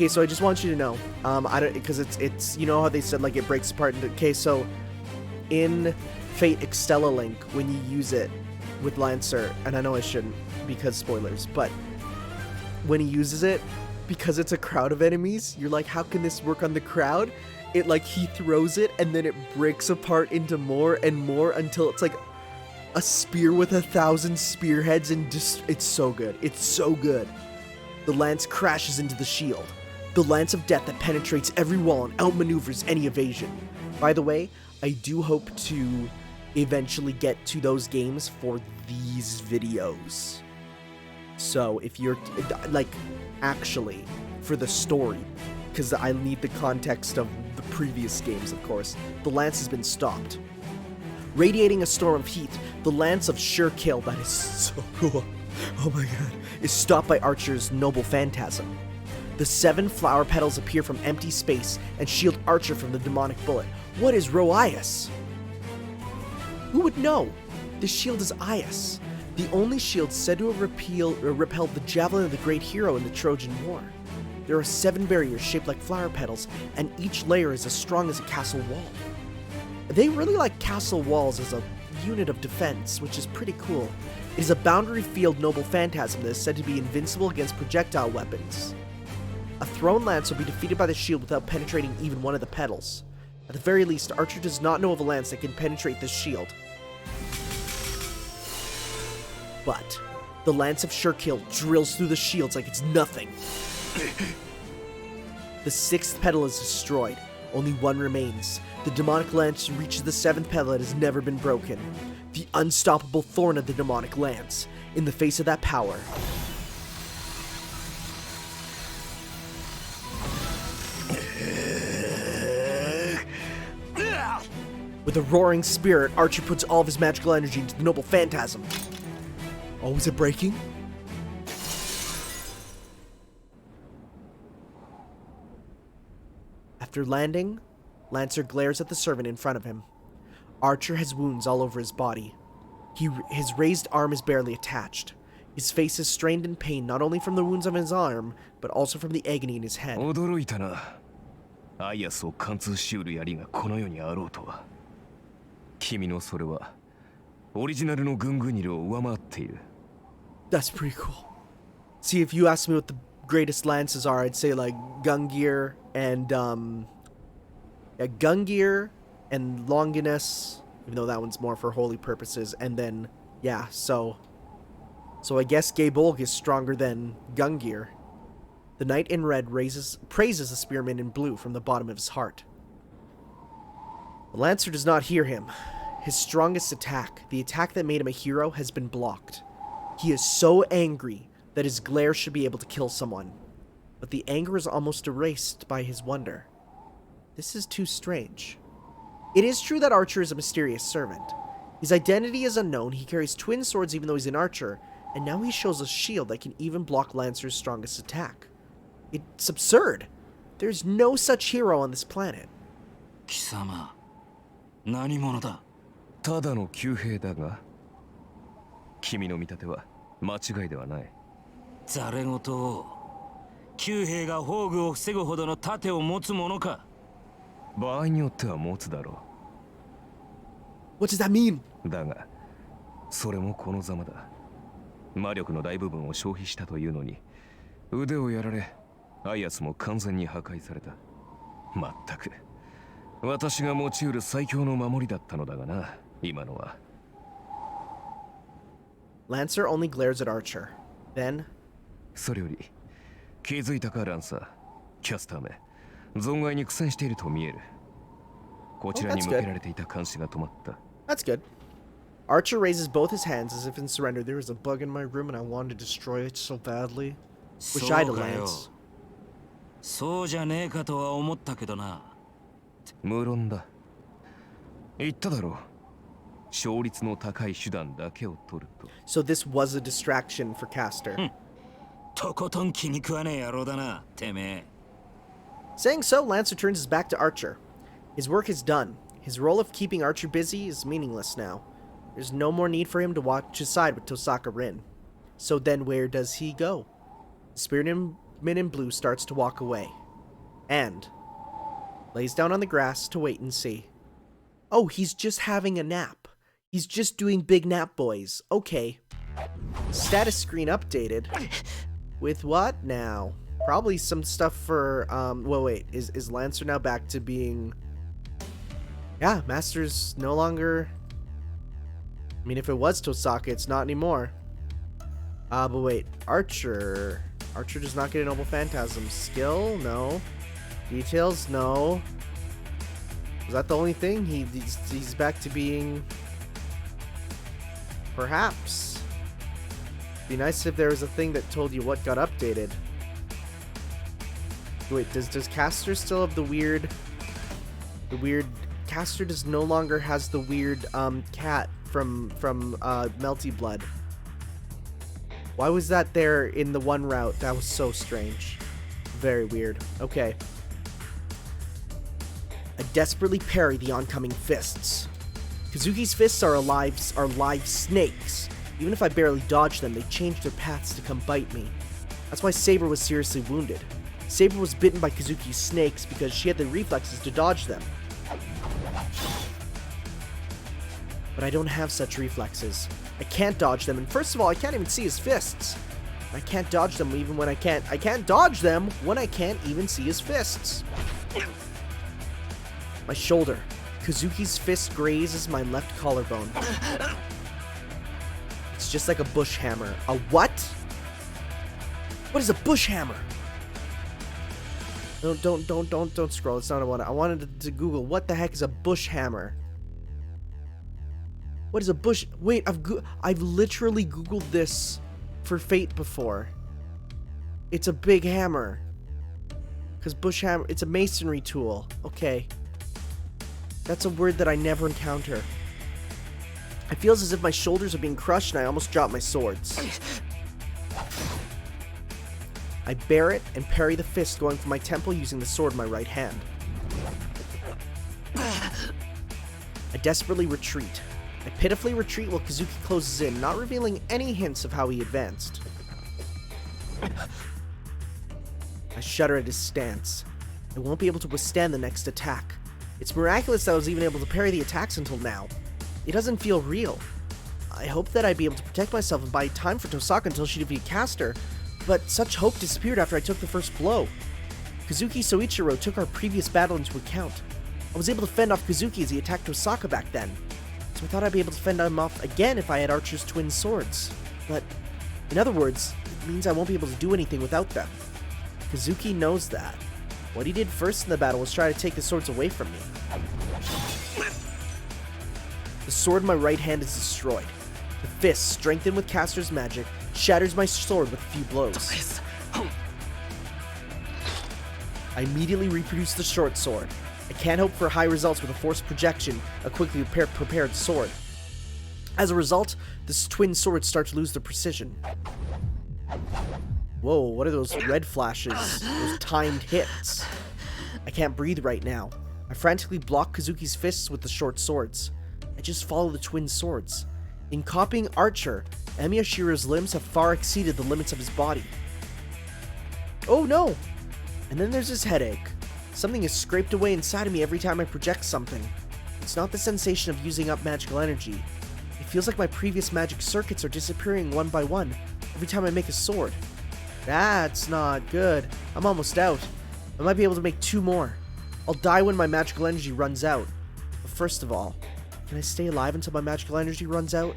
A: so I just want you to know, I don't, because it's you know how they said like it breaks apart into, okay, so in Fate Extella Link, when you use it with Lancer, and I know I shouldn't because spoilers, but when he uses it, because it's a crowd of enemies, you're like, how can this work on the crowd? It like, he throws it and then it breaks apart into more and more until it's like a spear with 1,000 spearheads, and just, it's so good. It's so good. The lance crashes into the shield. The lance of death that penetrates every wall and outmaneuvers any evasion. By the way, I do hope to eventually get to those games for these videos. So if you're, like, actually, for the story, because I need the context of the previous games, of course, the lance has been stopped. Radiating a storm of heat, the lance of sure kill, that is so cool, oh my god, is stopped by Archer's noble phantasm. The 7 flower petals appear from empty space and shield Archer from the demonic bullet. What is Rho Aias? Who would know? This shield is Aias, the only shield said to have repelled the javelin of the great hero in the Trojan War. There are 7 barriers shaped like flower petals, and each layer is as strong as a castle wall. They really like castle walls as a unit of defense, which is pretty cool. It is a boundary field noble phantasm that is said to be invincible against projectile weapons. A thrown lance will be defeated by the shield without penetrating even one of the petals. At the very least, Archer does not know of a lance that can penetrate this shield. But the lance of sure kill drills through the shields like it's nothing. The 6th petal is destroyed. Only one remains. The demonic lance reaches the 7th petal that has never been broken. The unstoppable thorn of the demonic lance. In the face of that power, with a roaring spirit, Archer puts all of his magical energy into the noble phantasm. Oh, is it breaking? After landing, Lancer glares at the servant in front of him. Archer has wounds all over his body. His raised arm is barely attached. His face is strained in pain not only from the wounds on his arm, but also from the agony in his head.
E: 驚いたな。アイアスを貫通しうる槍がこの世にあろうとは。君のそれはオリジナルのグングニルを上回っている。
A: That's pretty cool. See, if you asked me what the greatest lances are, I'd say like Gungir and Gungir and Longinus, even though that one's more for holy purposes, and then yeah, so I guess Gae Bolg is stronger than Gungir. The knight in red praises the spearman in blue from the bottom of his heart. The lancer does not hear him. His strongest attack, the attack that made him a hero, has been blocked. He is so angry that his glare should be able to kill someone. But the anger is almost erased by his wonder. This is too strange. It is true that Archer is a mysterious servant. His identity is unknown, he carries twin swords even though he's an archer, and now he shows a shield that can even block Lancer's strongest attack. It's absurd. There's no such hero on this planet.
C: 貴様、何者だ?
E: ただの旧兵だが、君の見立ては間違いではない。
C: ざれ言を。旧兵が宝具を防ぐほどの盾を持つものか。
E: 場合によっては持つだろう。
A: What does that mean?
E: だが、それもこのざまだ。魔力の大部分を消費したというのに、腕をやられ、アイアスも完全に破壊された。まったく、私が持ち得る最強の守りだったのだがな、今のは。
A: Lancer only glares at Archer. Then,
E: それより、気づいたかランサー、キャスターめ、存外に苦戦していると見える。こちらに向けられていた監視が止まった。
A: That's good. Archer raises both his hands as if in surrender. There was a bug in my room and I wanted to destroy it so badly. Wish I had a lance.
C: そうじゃねえかとは思ったけどな。
E: 無論だ。言っただろう。勝率の高い手段だけを取ると。
A: So this was a distraction for Caster.
C: とことん気に食わねえ野郎だな、てめえ。
A: Saying so, Lancer turns his back to Archer. His work is done. His role of keeping Archer busy is meaningless now. There's no more need for him to watch his side with Tohsaka Rin. So then where does he go? The Spearman in blue starts to walk away. And lays down on the grass to wait and see. Oh, he's just having a nap. He's just doing big nap boys. Okay. Status screen updated. With what now? Probably some stuff for, well, wait, is Lancer now back to being... Yeah, Master's no longer... I mean, if it was Tohsaka, it's not anymore. But wait, Archer does not get a Noble Phantasm. Skill? No. Details? No. Was that the only thing? He's back to being... Perhaps. Be nice if there was a thing that told you what got updated. Wait, does Caster still have the weird... Caster does no longer has the weird, cat from Melty Blood. Why was that there in the one route? That was so strange. Very weird. Okay. I desperately parry the oncoming fists. Kazuki's fists are live snakes. Even if I barely dodge them, they change their paths to come bite me. That's why Saber was seriously wounded. Saber was bitten by Kazuki's snakes because she had the reflexes to dodge them. But I don't have such reflexes. I can't dodge them, and first of all, I can't even see his fists. I can't dodge them even when I can't dodge them when I can't even see his fists. My shoulder. Kazuki's fist grazes my left collarbone. It's just like a bush hammer. A what? What is a bush hammer? No, don't scroll. It's not what I wanted to Google. What the heck is a bush hammer? What is a bush? Wait, I've literally Googled this for Fate before. It's a big hammer. Because bush hammer, it's a masonry tool. Okay. That's a word that I never encounter. It feels as if my shoulders are being crushed and I almost dropped my swords. I bear it and parry the fist going for my temple using the sword in my right hand. I desperately retreat. I pitifully retreat while Kazuki closes in, not revealing any hints of how he advanced. I shudder at his stance. I won't be able to withstand the next attack. It's miraculous that I was even able to parry the attacks until now. It doesn't feel real. I hope that I'd be able to protect myself and buy time for Tohsaka until she defeated Caster, but such hope disappeared after I took the first blow. Kazuki Soichiro took our previous battle into account. I was able to fend off Kazuki as he attacked Tohsaka back then, so I thought I'd be able to fend him off again if I had Archer's twin swords. But, in other words, it means I won't be able to do anything without them. Kazuki knows that. What he did first in the battle was try to take the swords away from me. The sword in my right hand is destroyed. The fist, strengthened with Caster's magic, shatters my sword with a few blows. I immediately reproduce the short sword. I can't hope for high results with a forced projection, a quickly prepared sword. As a result, this twin sword starts to lose their precision. Whoa, what are those red flashes? Those timed hits. I can't breathe right now. I frantically block Kazuki's fists with the short swords. I just follow the twin swords. In copying Archer, Emi Ashiro's limbs have far exceeded the limits of his body. Oh no! And then there's his headache. Something is scraped away inside of me every time I project something. It's not the sensation of using up magical energy. It feels like my previous magic circuits are disappearing one by one every time I make a sword. That's not good. I'm almost out. I might be able to make 2 more. I'll die when my magical energy runs out. But first of all, can I stay alive until my magical energy runs out?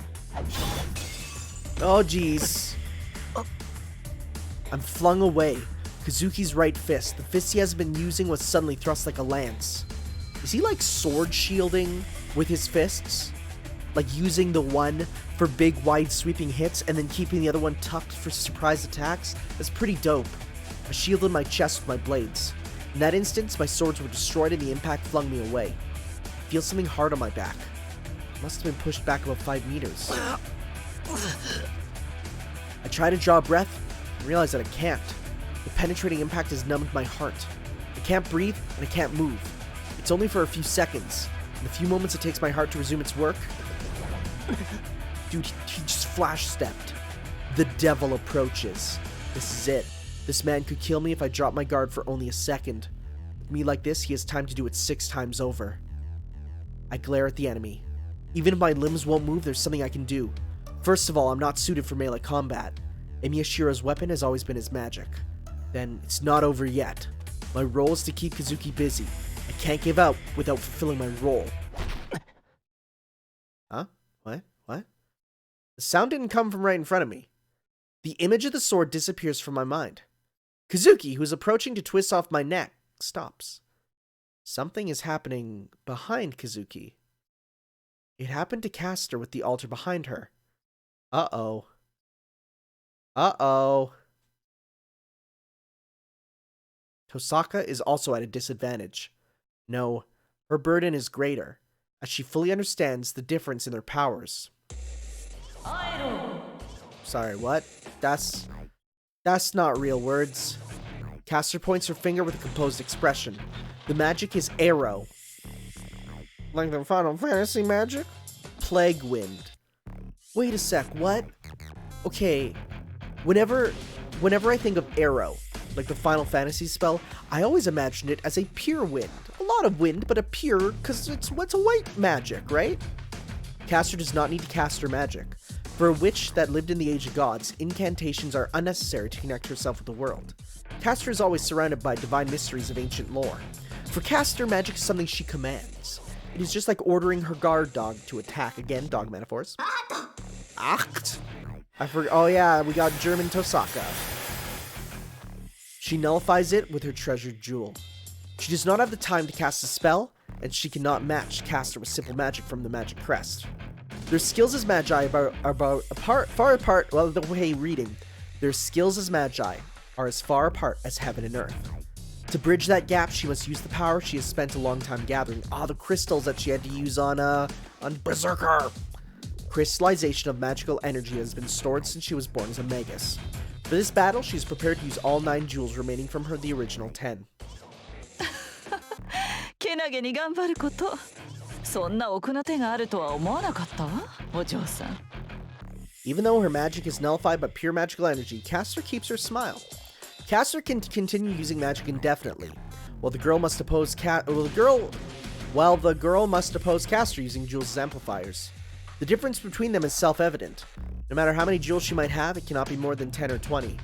A: Oh jeez. I'm flung away. Kazuki's right fist, the fist he has been using, was suddenly thrust like a lance. Is he like sword shielding with his fists? Like using the one for big wide sweeping hits and then keeping the other one tucked for surprise attacks? That's pretty dope. I shielded my chest with my blades. In that instance, my swords were destroyed and the impact flung me away. I feel something hard on my back. I must have been pushed back about 5 meters. I try to draw breath and realize that I can't. The penetrating impact has numbed my heart. I can't breathe and I can't move. It's only for a few seconds. In the few moments it takes my heart to resume its work. Dude, he just flash-stepped. The devil approaches. This is it. This man could kill me if I drop my guard for only a second. With me like this, he has time to do it 6 times over. I glare at the enemy. Even if my limbs won't move, there's something I can do. First of all, I'm not suited for melee combat. Emi Ashiro's weapon has always been his magic. Then, it's not over yet. My role is to keep Kazuki busy. I can't give out without fulfilling my role. Huh? What? The sound didn't come from right in front of me. The image of the sword disappears from my mind. Kazuki, who is approaching to twist off my neck, stops. Something is happening behind Kazuki. It happened to Castor with the altar behind her. Uh-oh. Tohsaka is also at a disadvantage. No, her burden is greater, as she fully understands the difference in their powers. Sorry, what? That's not real words. Castor points her finger with a composed expression. The magic is arrow. Like the Final Fantasy magic? Plague Wind. Wait a sec, what? Okay, whenever I think of arrow, like the Final Fantasy spell, I always imagined it as a pure wind. A lot of wind, but a pure, because it's a white magic, right? Castor does not need to cast her magic. For a witch that lived in the Age of Gods, incantations are unnecessary to connect herself with the world. Castor is always surrounded by divine mysteries of ancient lore. For Castor, magic is something she commands. It is just like ordering her guard dog to attack. Again, dog metaphors. Acht! I forgot. Oh yeah, we got German Tohsaka. She nullifies it with her treasured jewel. She does not have the time to cast a spell, and she cannot match Castor with simple magic from the magic crest. Their skills as magi far apart. Well, the way reading, their skills as magi are as far apart as heaven and earth. To bridge that gap, she must use the power she has spent a long time gathering. The crystals that she had to use on Berserker. Crystallization of magical energy has been stored since she was born as a magus. For this battle, she is prepared to use all 9 jewels remaining from the original 10.
F: けなげに頑張ること。そんな奥の手があるとは思わなかったわ、お嬢さん。
A: Even though her magic is nullified by pure magical energy, Castor keeps her smile. Castor can continue using magic indefinitely, while the girl must oppose Castor using jewels as amplifiers. The difference between them is self-evident. No matter how many jewels she might have, it cannot be more than 10 or 20.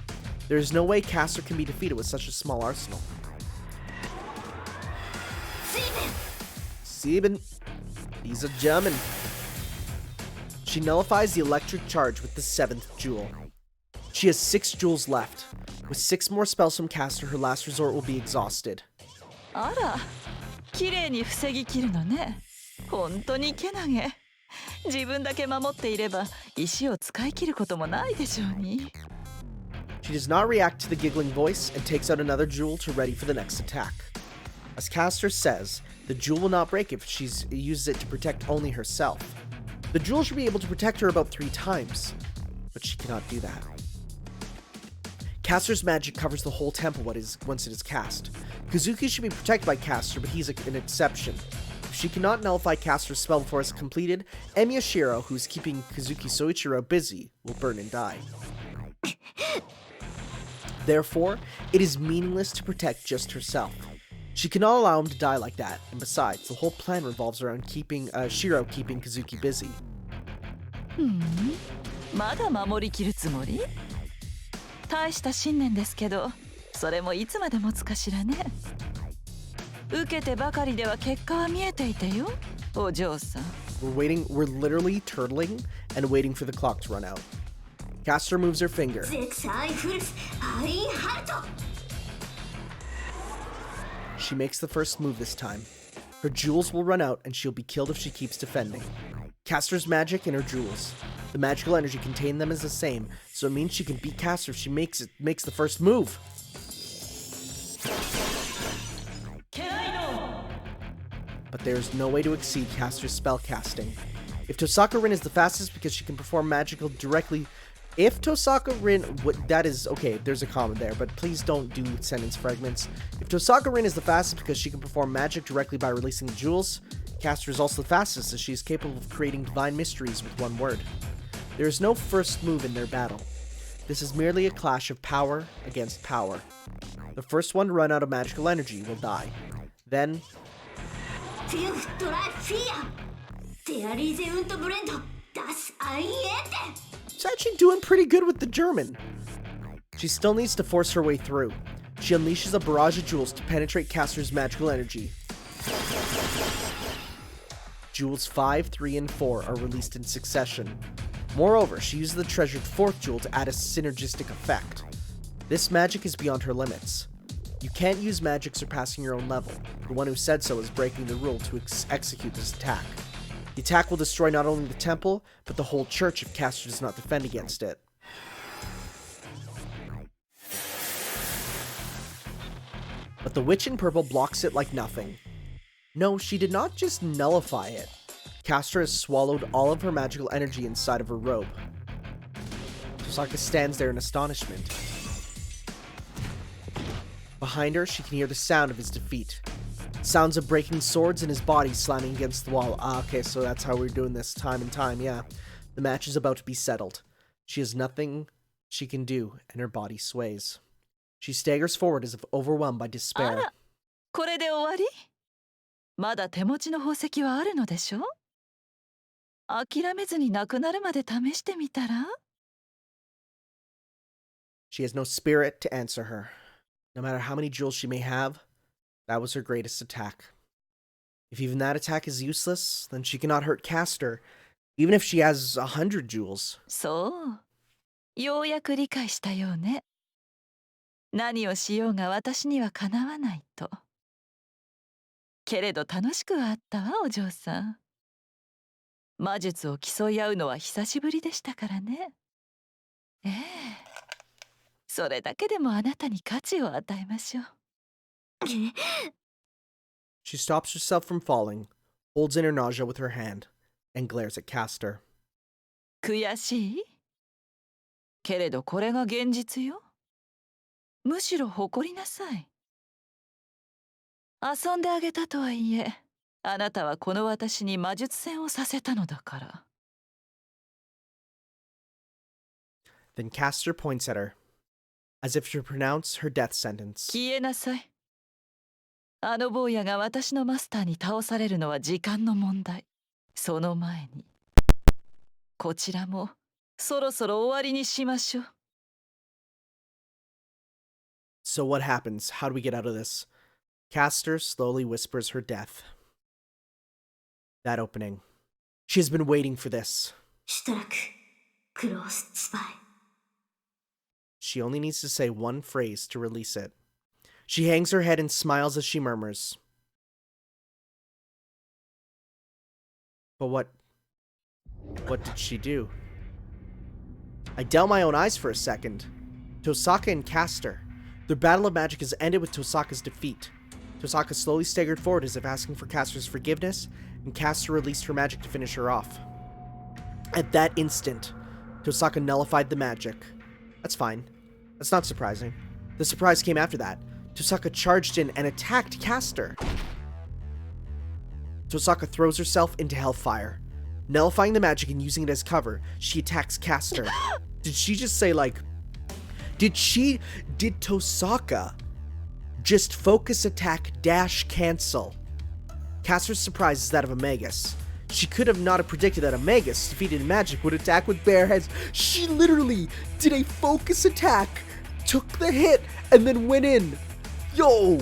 A: There is no way Castor can be defeated with such a small arsenal. Sieben. He's a German. She nullifies the electric charge with the 7th jewel. She has 6 jewels left. With 6 more spells from Castor, her last resort will be exhausted.
F: あら、綺麗に防ぎ切るのね。本当にけなげ。自分だけ守っていれば石を使い切ることもないでしょうに。
A: She does not react to the giggling voice and takes out another jewel to ready for the next attack. As Castor says, the jewel will not break if she uses it to protect only herself. The jewel should be able to protect her about 3 times, but she cannot do that. Castor's magic covers the whole temple once it is cast. Kazuki should be protected by Castor, but he's an exception. If she cannot nullify Castor's spell before it's completed, Emi Ashiro, who's keeping Kazuki Soichiro busy, will burn and die. Therefore, it is meaningless to protect just herself. She cannot allow him to die like that, and besides, the whole plan revolves around Shiro keeping Kazuki busy.
F: まだ守りきるつもり？大した信念ですけど、それもいつまで持つかしらね。受けてばかりでは結果は見えていてよ、お嬢さん。
A: We're literally turtling and waiting for the clock to run out. Castor moves her finger. She makes the first move this time. Her jewels will run out and she'll be killed if she keeps defending. Castor's magic and her jewels. The magical energy contained them is the same, so it means she can beat Castor if she makes the first move. But there is no way to exceed Castor's spell casting. If Tohsaka Rin is the fastest because she can perform magical directly If Tohsaka Rin, that is, okay, there's a comma there, but please don't do sentence fragments. If Tohsaka Rin is the fastest because she can perform magic directly by releasing the jewels, Caster is also the fastest as she is capable of creating divine mysteries with one word. There is no first move in their battle. This is merely a clash of power against power. The first one to run out of magical energy will die. Then... She's actually doing pretty good with the German. She still needs to force her way through. She unleashes a barrage of jewels to penetrate Caster's magical energy. Jewels 5, 3, and 4 are released in succession. Moreover, she uses the treasured 4th jewel to add a synergistic effect. This magic is beyond her limits. You can't use magic surpassing your own level. The one who said so is breaking the rule to execute this attack. The attack will destroy not only the temple, but the whole church if Caster does not defend against it. But the witch in purple blocks it like nothing. No, she did not just nullify it. Caster has swallowed all of her magical energy inside of her robe. Tohsaka stands there in astonishment. Behind her, she can hear the sound of his defeat. Sounds of breaking swords and his body slamming against the wall. Okay, so that's how we're doing this time and time, yeah. The match is about to be settled. She has nothing she can do, and her body sways. She staggers forward as if overwhelmed by despair.
F: これで終わり？まだ手持ちの宝石はあるのでしょ？諦めずになくなるまで試してみたら？
A: She has no spirit to answer her. No matter how many jewels she may have, that was her greatest attack. If even that attack is useless, then she cannot hurt Caster, even if she has 100 jewels.
F: そう。ようやく理解したようね。何をしようが私にはかなわないと。けれど楽しくはあったわ、お嬢さん。魔術を競い合うのは久しぶりでしたからね。ええ。それだけでもあなたに価値を与えましょう。
A: She stops herself from falling, holds in her nausea with her hand, and glares at Caster.
F: 悔しい？けれどこれが現実よ。むしろ誇りなさい。遊んであげたとはいえ、あなたはこの私に魔術戦をさせたのだから。
A: Then Caster points at her, as if to pronounce her death sentence.
F: 消えなさい。あの坊やが私のマスターに倒されるのは時間の問題。その前に、こちらもそろそろ終わりにしましょう。
A: So what happens? How do we get out of this? Caster slowly whispers her death. That opening. She has been waiting for this. She only needs to say one phrase to release it. She hangs her head and smiles as she murmurs. But what did she do? I doubt my own eyes for a second. Tohsaka and Caster. Their battle of magic has ended with Tohsaka's defeat. Tohsaka slowly staggered forward as if asking for Caster's forgiveness, and Caster released her magic to finish her off. At that instant, Tohsaka nullified the magic. That's fine. That's not surprising. The surprise came after that. Tohsaka charged in and attacked Caster. Tohsaka throws herself into hellfire. Nullifying the magic and using it as cover, she attacks Caster. Did she just say, like... Did Tohsaka just focus attack dash cancel? Caster's surprise is that of a Magus. She could have not have predicted that a Magus, defeated in magic, would attack with bare heads. She literally did a focus attack, took the hit, and then went in. Yo!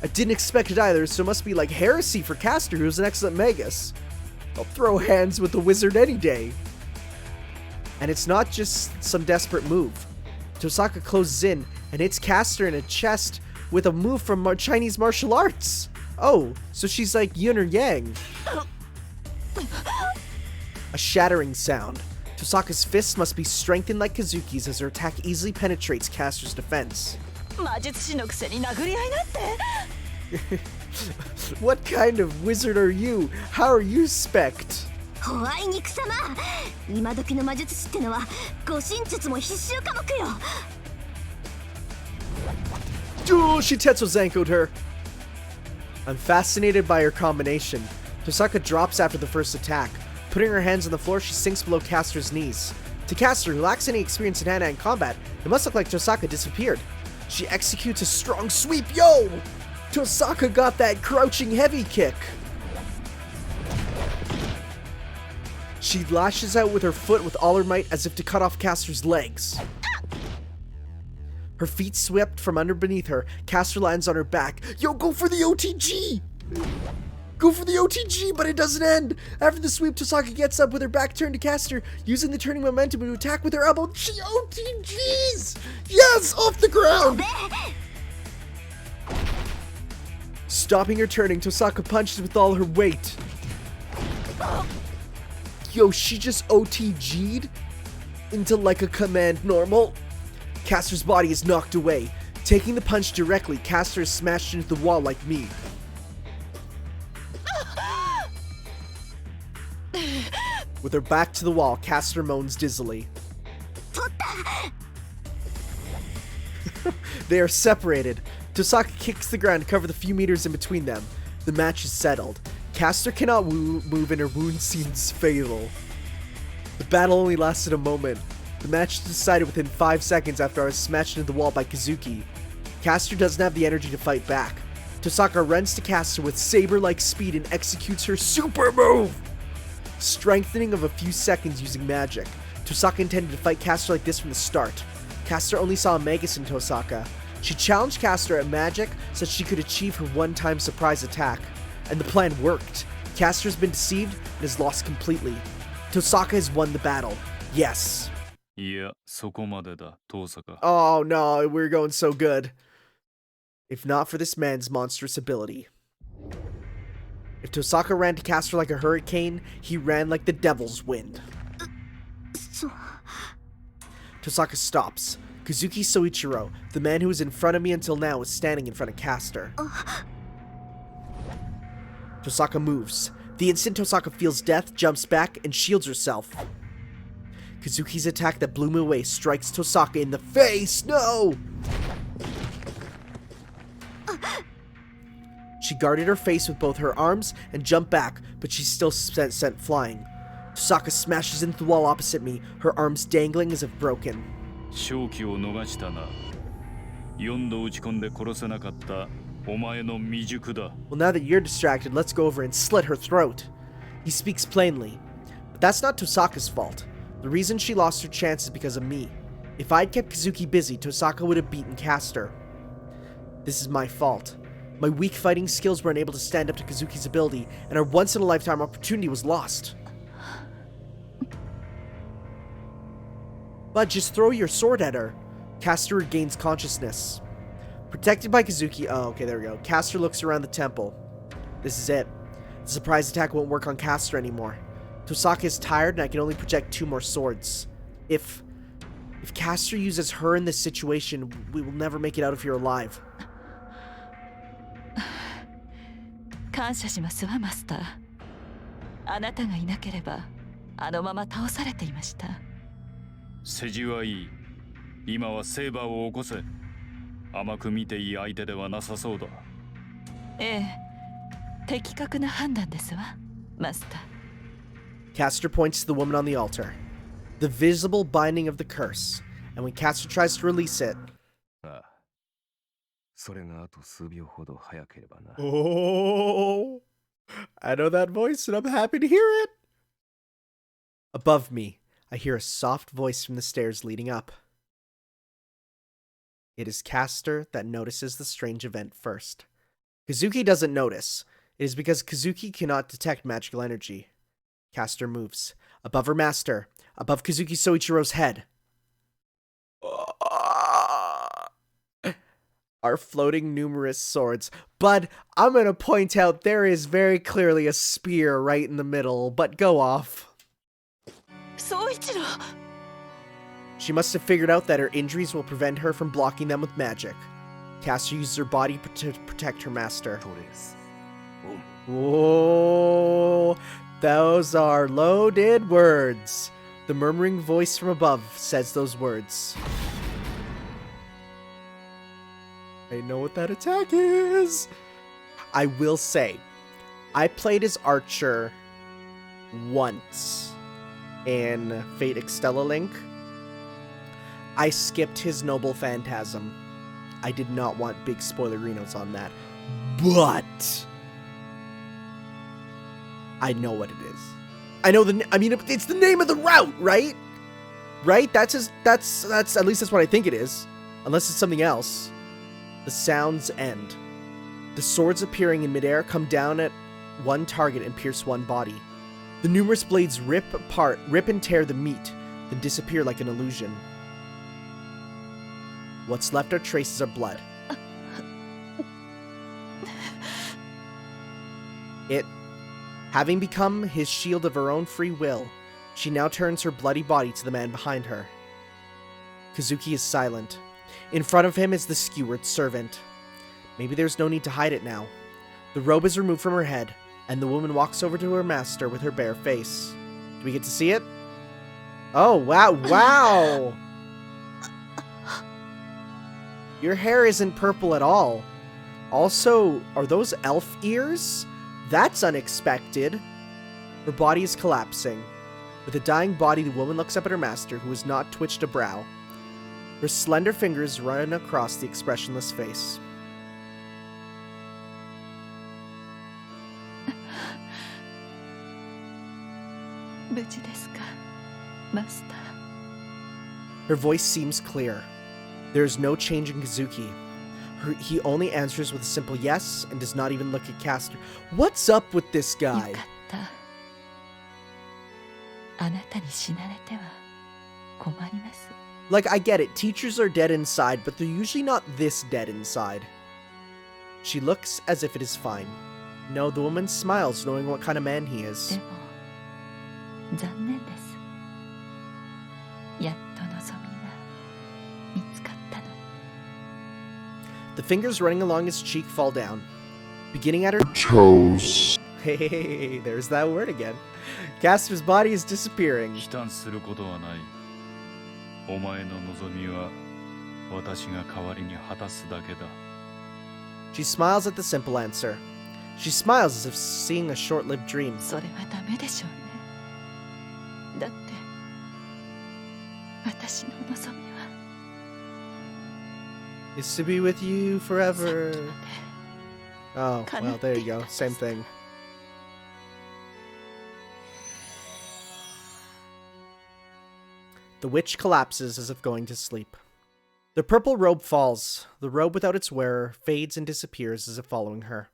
A: I didn't expect it either, so it must be like heresy for Caster, who's an excellent Magus. I'll throw hands with the wizard any day. And it's not just some desperate move. Tohsaka closes in and hits Caster in a chest with a move from Chinese martial arts. Oh, so she's like yin or yang. A shattering sound. Tohsaka's fists must be strengthened like Kazuki's as her attack easily penetrates Caster's defense. What kind of wizard are you? How are you spec'd?
B: ホワイ肉様、今時の魔術師ってのは護身術も必修科目よ。
A: Oh, she Tetsuzenko'd her. I'm fascinated by her combination. Tohsaka drops after the first attack. Putting her hands on the floor, she sinks below Caster's knees. To Caster, who lacks any experience in hand-to-hand combat, it must look like Tohsaka disappeared. She executes a strong sweep. Yo! Tohsaka got that crouching heavy kick. She lashes out with her foot with all her might as if to cut off Caster's legs. Her feet swept from under beneath her. Caster lands on her back. Yo, go for the OTG! Go for the OTG, but it doesn't end. After the sweep, Tohsaka gets up with her back turned to Caster, using the turning momentum to attack with her elbow. She OTGs! Yes, off the ground! Stopping her turning, Tohsaka punches with all her weight. Yo, she just OTG'd into like a command normal. Caster's body is knocked away. Taking the punch directly, Caster is smashed into the wall like me. With her back to the wall, Caster moans dizzily. They are separated. Tohsaka kicks the ground to cover the few meters in between them. The match is settled. Caster cannot move and her wound seems fatal. The battle only lasted a moment. The match is decided within 5 seconds after I was smashed into the wall by Kazuki. Caster doesn't have the energy to fight back. Tohsaka runs to Caster with saber-like speed and executes her super move! Strengthening of a few seconds using magic. Tohsaka intended to fight Caster like this from the start. Caster only saw a Magus in Tohsaka. She challenged Caster at magic so that she could achieve her one-time surprise attack. And the plan worked. Caster's been deceived and has lost completely. Tohsaka has won the battle. Yes. Oh no, we're going so good. If not for this man's monstrous ability. If Tohsaka ran to Caster like a hurricane, he ran like the devil's wind. Tohsaka stops. Kazuki Soichiro, the man who was in front of me until now, is standing in front of Caster. Tohsaka moves. The instant Tohsaka feels death, jumps back, and shields herself. Kazuki's attack that blew me away strikes Tohsaka in the face. No! She guarded her face with both her arms and jumped back, but she's still sent flying. Tohsaka smashes into the wall opposite me, her arms dangling as if broken. Well, now that you're distracted, let's go over and slit her throat. He speaks plainly. But that's not Tohsaka's fault. The reason she lost her chance is because of me. If I'd kept Kazuki busy, Tohsaka would have beaten Caster. This is my fault. My weak fighting skills were unable to stand up to Kazuki's ability, and our once-in-a-lifetime opportunity was lost. But just throw your sword at her. Caster regains consciousness. Protected by Kazuki. Oh, okay, there we go. Caster looks around the temple. This is it. The surprise attack won't work on Caster anymore. Tohsaka is tired, and I can only project 2 more swords. If Caster uses her in this situation, we will never make it out of here alive.
F: 感謝しますわ、マスター。あなたがいなければ、あのまま倒されていました。
G: 世辞はいい。今はセーバーを起こせ。甘く見ていい相手ではなさそうだ。
F: ええ、的確な判断ですわ、マスター。
A: Caster points to the woman on the altar. The visible binding of the curse. And when Caster tries to release it... Oh, I know that voice and I'm happy to hear it. Above me, I hear a soft voice from the stairs leading up. It is Caster that notices the strange event first. Kazuki doesn't notice. It is because Kazuki cannot detect magical energy. Caster moves. Above her master. Above Kazuki Soichiro's head. Are floating numerous swords. But I'm gonna point out there is very clearly a spear right in the middle. But go off.
F: Soichiro!
A: She must have figured out that her injuries will prevent her from blocking them with magic. Caster uses her body to protect her master. Whoa! Those are loaded words. The murmuring voice from above says those words. I know what that attack is. I will say, I played as Archer once in Fate Extella Link. I skipped his Noble Phantasm. I did not want big spoilery notes on that. But I know what it is. I know it's the name of the route, right? Right? That's at least that's what I think it is. Unless it's something else. The sounds end. The swords appearing in midair come down at one target and pierce one body. The numerous blades rip and tear the meat, then disappear like an illusion. What's left are traces of blood. It, having become his shield of her own free will, she now turns her bloody body to the man behind her. Kazuki is silent. In front of him is the skewered servant. Maybe there's no need to hide it now. The robe is removed from her head, and the woman walks over to her master with her bare face. Do we get to see it? Oh, wow, wow! Your hair isn't purple at all. Also, are those elf ears? That's unexpected. Her body is collapsing. With a dying body, the woman looks up at her master, who has not twitched a brow. Her slender fingers run across the expressionless face. Her voice seems clear. There is no change in Kazuki. He only answers with a simple yes and does not even look at Caster. What's up with this guy? Like, I get it. Teachers are dead inside, but they're usually not this dead inside. She looks as if it is fine. No, the woman smiles, knowing what kind of man he is. The fingers running along his cheek fall down, beginning at her toes. Hey, there's that word again. Caster's body is disappearing. She smiles at the simple answer. She smiles as if seeing a short-lived dream. Is to be with you forever. Oh, well, there you go. Same thing. The witch collapses as if going to sleep. The purple robe falls. The robe without its wearer fades and disappears as if following her.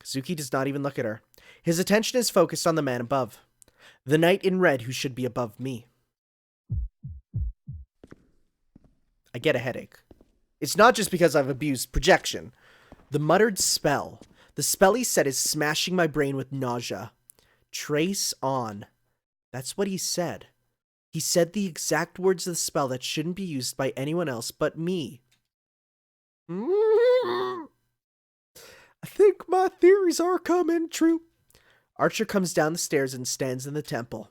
A: Kazuki does not even look at her. His attention is focused on the man above. The knight in red who should be above me. I get a headache. It's not just because I've abused projection. The muttered spell. The spell he said is smashing my brain with nausea. Trace on. That's what he said. He said the exact words of the spell that shouldn't be used by anyone else but me. I think my theories are coming true. Archer comes down the stairs and stands in the temple.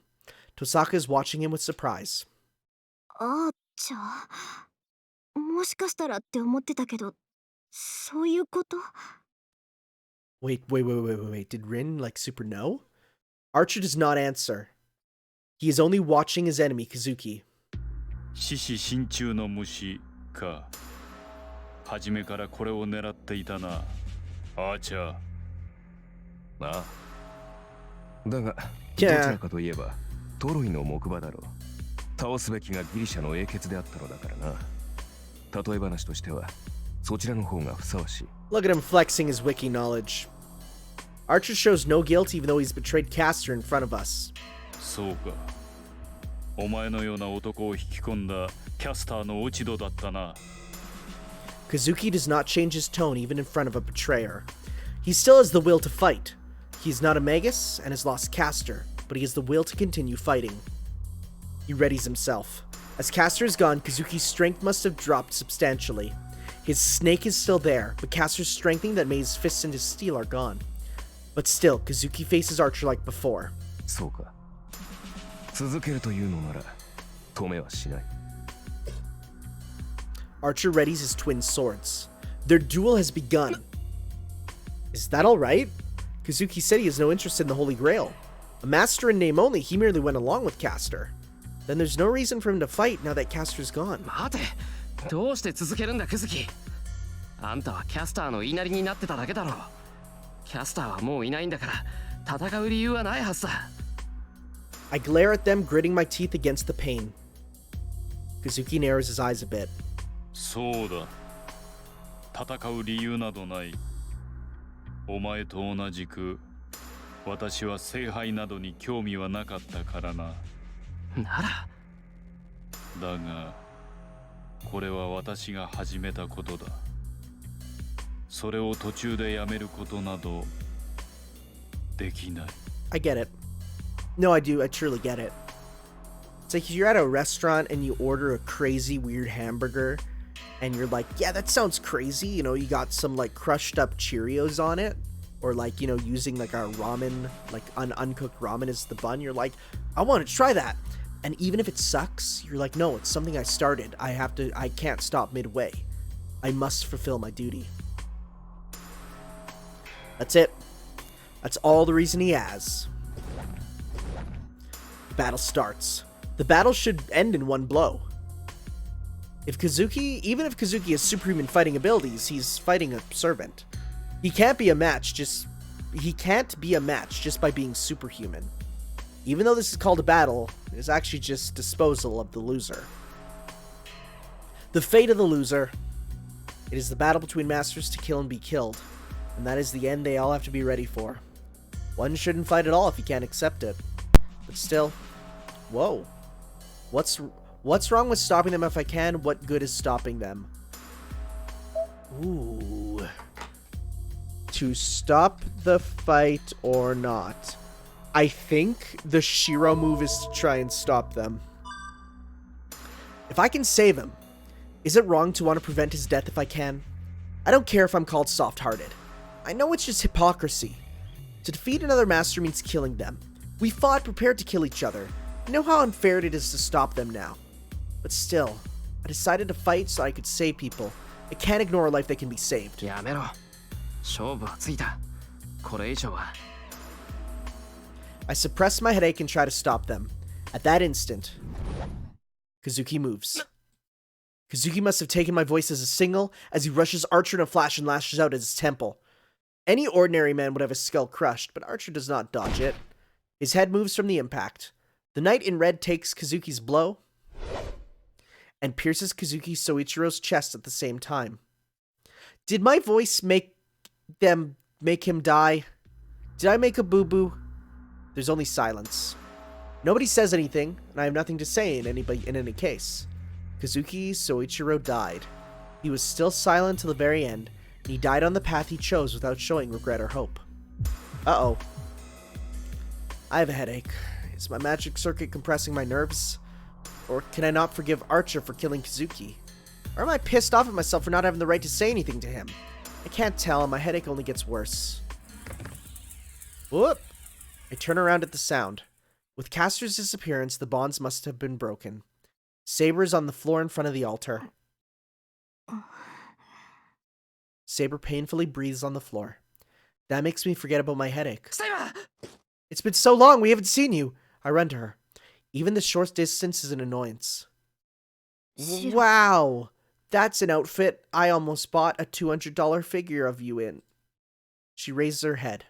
A: Tohsaka is watching him with surprise.
B: Archer. もしかしたらって思ってたけど、そういうこと?
A: Wait. Did Rin, super know? Archer does not answer. He is only watching his enemy, Kazuki.
G: 獅子心中の虫か。初めからこれを狙っていたな。アーチャー。
E: ああ。だが、どちらかといえば、トロイの木馬だろう。倒すべきがギリシャの英傑であったのだからな。例え話としては、そちらの方がふさわしい。
A: Look at him flexing his wiki knowledge. Archer shows no guilt even though he's betrayed Caster in front of us.
G: そうか。お前のような男を引き込んだキャスターの落ち度だったな。
A: Kazuki does not change his tone even in front of a betrayer. He still has the will to fight. He is not a magus and has lost Caster, but he has the will to continue fighting. He readies himself. As Caster is gone, Kazuki's strength must have dropped substantially. His snake is still there, but Caster's strengthening that made his fists into steel are gone. But still, Kazuki faces Archer like before.
E: そうか。続けるというのなら止めはしない。
A: Archer readies his twin swords. Their duel has begun. Is that alright? Kazuki said he has no interest in the Holy Grail. A master in name only, he merely went along with Caster. Then there's no reason for him to fight now that Caster's gone.
D: 待て、どうして続けるんだクズキ。あんたはキャスターの言いなりになってただけだろう。キャスターはもういないんだから戦う理由はないはずだ。
A: I glare at them, gritting my teeth against the pain. Kazuki narrows his eyes a bit.
G: そうだ。戦う理由などない。お前と同じく、私は聖杯などに興味はなかったからな。
D: なら。
G: だが、これは私が始めたことだ。それを途中でやめることなどできない。
A: I get it. No, I do. I truly get it. It's like if you're at a restaurant and you order a crazy weird hamburger and you're like, yeah, that sounds crazy. You know, you got some like crushed up Cheerios on it, or like, you know, using like a ramen, like uncooked ramen as the bun. You're like, I want to try that. And even if it sucks, you're like, no, it's something I started. I can't stop midway. I must fulfill my duty. That's it. That's all the reason he has. The battle starts. The battle should end in one blow. Even if Kazuki has superhuman fighting abilities, he's fighting a servant. He can't be a match just by being superhuman. Even though this is called a battle, it's actually just disposal of the loser. The fate of the loser. It is the battle between masters to kill and be killed. And that is the end they all have to be ready for. One shouldn't fight at all if he can't accept it. But still, whoa. What's wrong with stopping them if I can? What good is stopping them? Ooh. To stop the fight or not? I think the Shiro move is to try and stop them. If I can save him, is it wrong to want to prevent his death if I can? I don't care if I'm called soft-hearted. I know it's just hypocrisy. To defeat another master means killing them. We fought prepared to kill each other. I know how unfair it is to stop them now. But still, I decided to fight so I could save people. I can't ignore a life that can be saved.
D: やめろ。勝負はついた。これ以上は。
A: I suppress my headache and try to stop them. At that instant, Kazuki moves. Kazuki must have taken my voice as a signal as he rushes Archer in a flash and lashes out at his temple. Any ordinary man would have his skull crushed, but Archer does not dodge it. His head moves from the impact. The knight in red takes Kazuki's blow and pierces Kazuki Soichiro's chest at the same time. Did my voice make him die? Did I make a boo-boo? There's only silence. Nobody says anything, and I have nothing to say in any case. Kazuki Soichiro died. He was still silent till the very end, and he died on the path he chose without showing regret or hope. Uh-oh. I have a headache. Is my magic circuit compressing my nerves? Or can I not forgive Archer for killing Kazuki? Or am I pissed off at myself for not having the right to say anything to him? I can't tell, and my headache only gets worse. Whoop! I turn around at the sound. With Caster's disappearance, the bonds must have been broken. Saber is on the floor in front of the altar. Saber painfully breathes on the floor. That makes me forget about my headache.
D: Saber!
A: It's been so long, we haven't seen you. I run to her. Even the short distance is an annoyance. Wow! That's an outfit I almost bought a $200 figure of you in. She raises her head.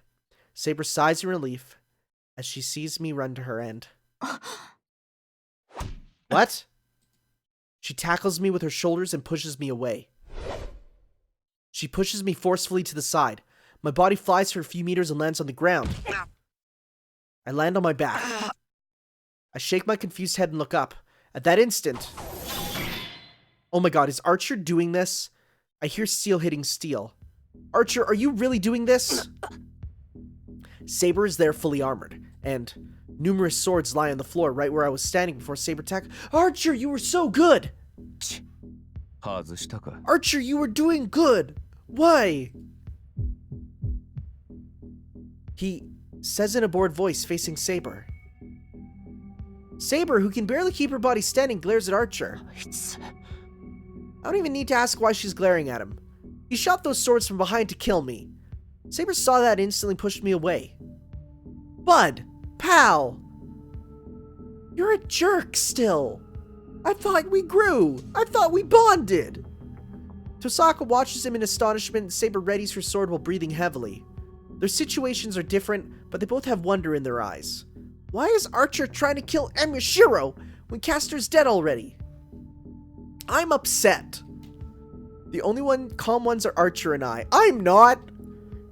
A: Saber sighs in relief as she sees me run to her end. What? She tackles me with her shoulders and pushes me away. She pushes me forcefully to the side. My body flies for a few meters and lands on the ground. I land on my back. I shake my confused head and look up. At that instant... Oh my god, is Archer doing this? I hear steel hitting steel. Archer, are you really doing this? Saber is there fully armored, and numerous swords lie on the floor right where I was standing before Saber attacked. Archer, you were so good!
E: 外したか。
A: Archer, you were doing good! Why? He says in a bored voice facing Saber. Saber, who can barely keep her body standing, glares at Archer. I don't even need to ask why she's glaring at him. He shot those swords from behind to kill me. Saber saw that and instantly pushed me away. Bud, pal, you're a jerk still. I thought we grew. I thought we bonded. Tohsaka watches him in astonishment and Saber readies her sword while breathing heavily. Their situations are different, but they both have wonder in their eyes. Why is Archer trying to kill Emyashiro when Castor's dead already? I'm upset. The only calm ones are Archer and I. I'm not!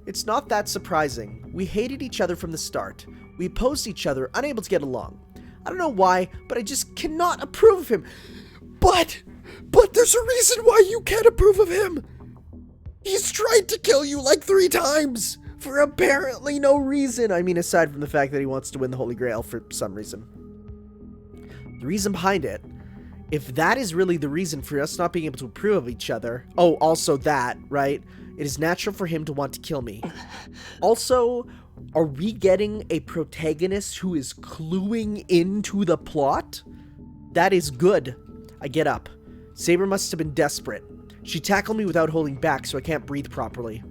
A: It's not that surprising. We hated each other from the start. We opposed each other, unable to get along. I don't know why, but I just cannot approve of him. But there's a reason why you can't approve of him. He's tried to kill you like 3 times. For apparently no reason. I mean, aside from the fact that he wants to win the Holy Grail for some reason. The reason behind it, if that is really the reason for us not being able to approve of each other, oh, also that, right? It is natural for him to want to kill me. Also, are we getting a protagonist who is cluing into the plot? That is good. I get up. Saber must have been desperate. She tackled me without holding back, so I can't breathe properly.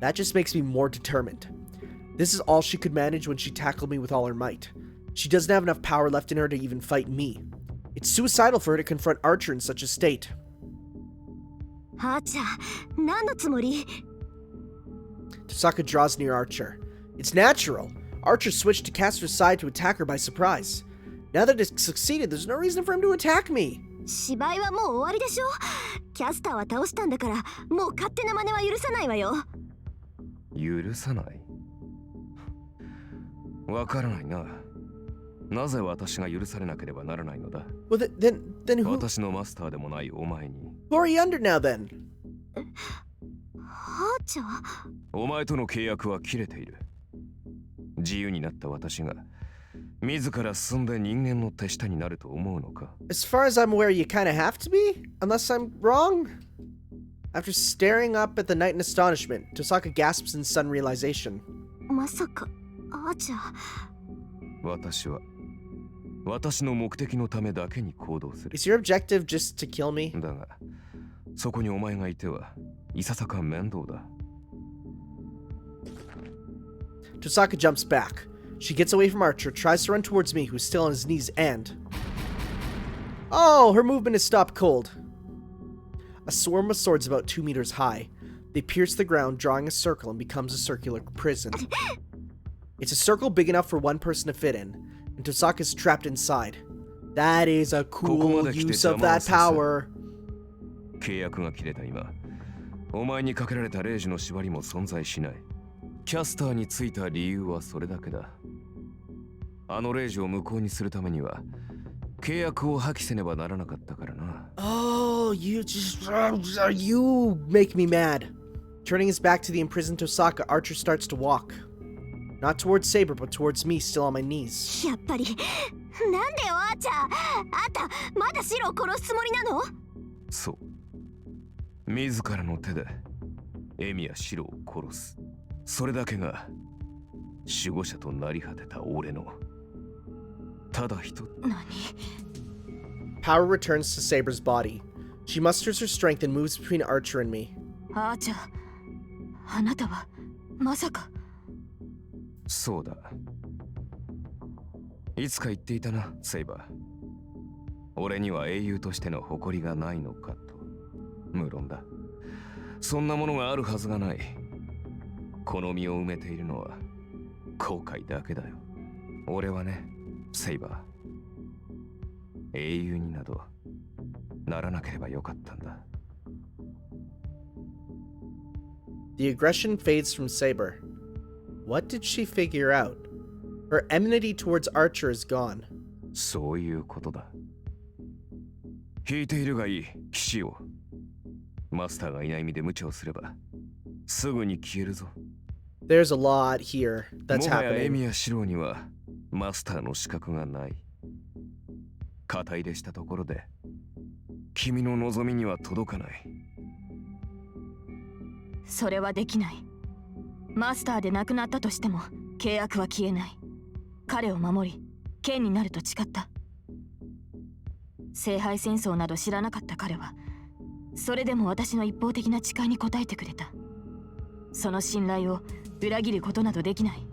A: That just makes me more determined. This is all she could manage when she tackled me with all her might. She doesn't have enough power left in her to even fight me. It's suicidal for her to confront Archer in such a state. Tohsaka draws near Archer. It's natural. Archer switched to Castor's side to attack her by surprise. Now that it's succeeded, there's no reason for him to attack me.
B: 芝居はもう終わりでしょ。キャスターは倒したんだから、もう勝手な真似は許さないわよ。
E: 許さない？わからないな。なぜ私が許されなければならないのだ？
A: Well, then who?
E: 私のマスターでもないお前に。
A: Who are you under now then?
B: はーちゃん。
E: お前との契約は切れている。自由になった私が自ら進んで人間の手下になると思うのか？
A: As far as I'm aware, you kind of have to be, unless I'm wrong. After staring up at the knight in astonishment, Tohsaka gasps in sudden realization.
B: まさか、あーちゃん。
E: 私の目的のためだけに行動する。
A: Is your objective just to kill me?
E: だが、そこにお前がいてはいささか面倒だ。
A: Tohsaka jumps back. She gets away from Archer, tries to run towards me, who's still on his knees, and... Oh, her movement has stopped cold. A swarm of swords about 2 meters high. They pierce the ground, drawing a circle, and becomes a circular prison. It's a circle big enough for one person to fit in, and Tohsaka's trapped inside. That is a cool use of that power.
E: 契約が切れた今、お前にかけられたレイジの縛りも存在しない。キャスターについた理由はそれだけだ。あのレイジを無効にするためには契約を破棄せねばならなかったからな。
A: Oh, you make me mad. Turning his back to the imprisoned Tohsaka, Archer starts to walk. Not towards Saber, but towards me, still on my knees.
B: やっぱり、なんでよ、あーちゃん。あんた、まだシロを殺すつもりなの？
E: そう。自らの手でエミやシロを殺す。それだけが守護者となり果てた俺のただ一つ。
B: 何？
A: Power returns to Saber's body. She musters her strength and moves between Archer and me.
B: あーちゃん、あなたはまさか。
E: そうだ。いつか言っていたな、セイバー。俺には英雄としての誇りがないのかと。無論だ。そんなものがあるはずがない。この身を埋めているのは後悔だけだよ。俺はね、セイバー。英雄になどならなければよかったんだ。
A: The aggression fades from Saber. What did she figure out? Her enmity towards Archer is gone.
E: そういうことだ。引いているがいい、騎士を。マスターがいない身で無茶をすればすぐに消えるぞ。
A: There's a lot here that's
E: もはやエ
A: happening.
E: ミやシローにはマスターの資格がない。肩入れしたところで君の望みには届かない。
B: それはできない。
H: マスターで亡くなったとしても契約は消えない。彼を守り剣になると誓った。聖杯戦争など知らなかった彼はそれでも私の一方的な誓いに応えてくれた。その信頼を裏切ることなどできない。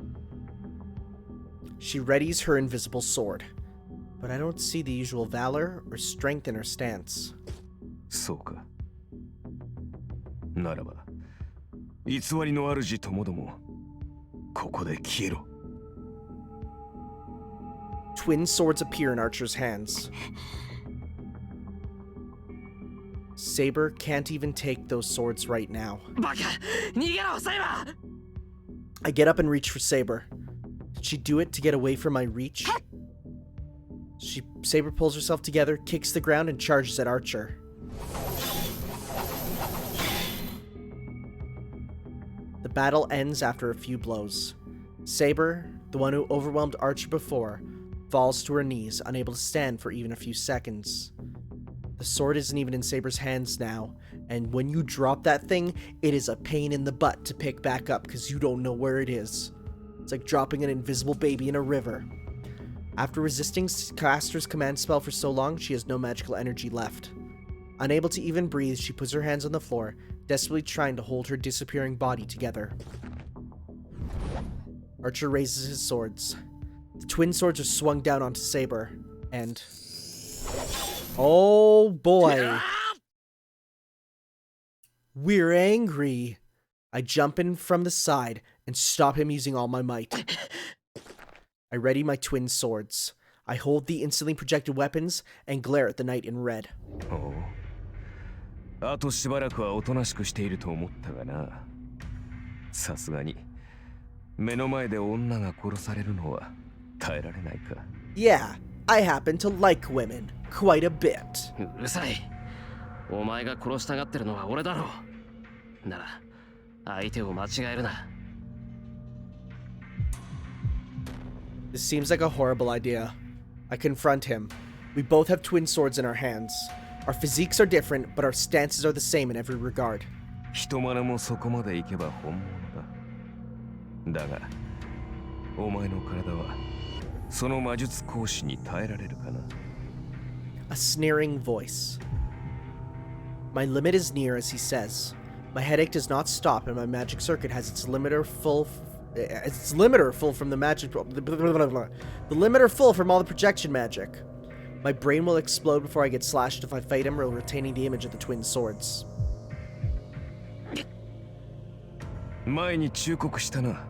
A: She readies her invisible sword, but I don't see the usual valor or strength in her stance.
E: そうか。ならば、偽りの主ともども、ここで消えろ。
A: Twin swords appear in Archer's hands. Saber can't even take those swords right now. I get up and reach for Saber. Did she do it to get away from my reach? Saber pulls herself together, kicks the ground, and charges at Archer. The battle ends after a few blows. Saber, the one who overwhelmed Archer before, falls to her knees, unable to stand for even a few seconds. The sword isn't even in Saber's hands now, and when you drop that thing, it is a pain in the butt to pick back up because you don't know where it is. It's like dropping an invisible baby in a river. After resisting Caster's command spell for so long, she has no magical energy left. Unable to even breathe, she puts her hands on the floor, desperately trying to hold her disappearing body together. Archer raises his swords. The twin swords are swung down onto Saber, and... oh boy! We're angry! I jump in from the side and stop him using all my might. I ready my twin swords. I hold the instantly projected weapons and glare at the knight in red.
E: おう。あとしばらくはおとなしくしていると思ったがな。さすがに目の前で女が殺されるのは耐えられないか。
A: Yeah, I happen to like women quite a bit.
D: うるさい。お前が殺したがってるのは俺だろう。なら相手を間違えるな。
A: This seems like a horrible idea. I confront him. We both have twin swords in our hands. Our physiques are different, but our stances are the same in every regard.
E: 人真似もそこまで行けば本物だ。だが、お前の体はその魔術講師に耐えられるかな。
A: A sneering voice. My limit is near, as he says. My headache does not stop, and my magic circuit has its limiter full. It's limiter full from the magic. The limiter full from all the projection magic. My brain will explode before I get slashed if I fight him while retaining the image of the twin swords.
E: 前に忠告したな。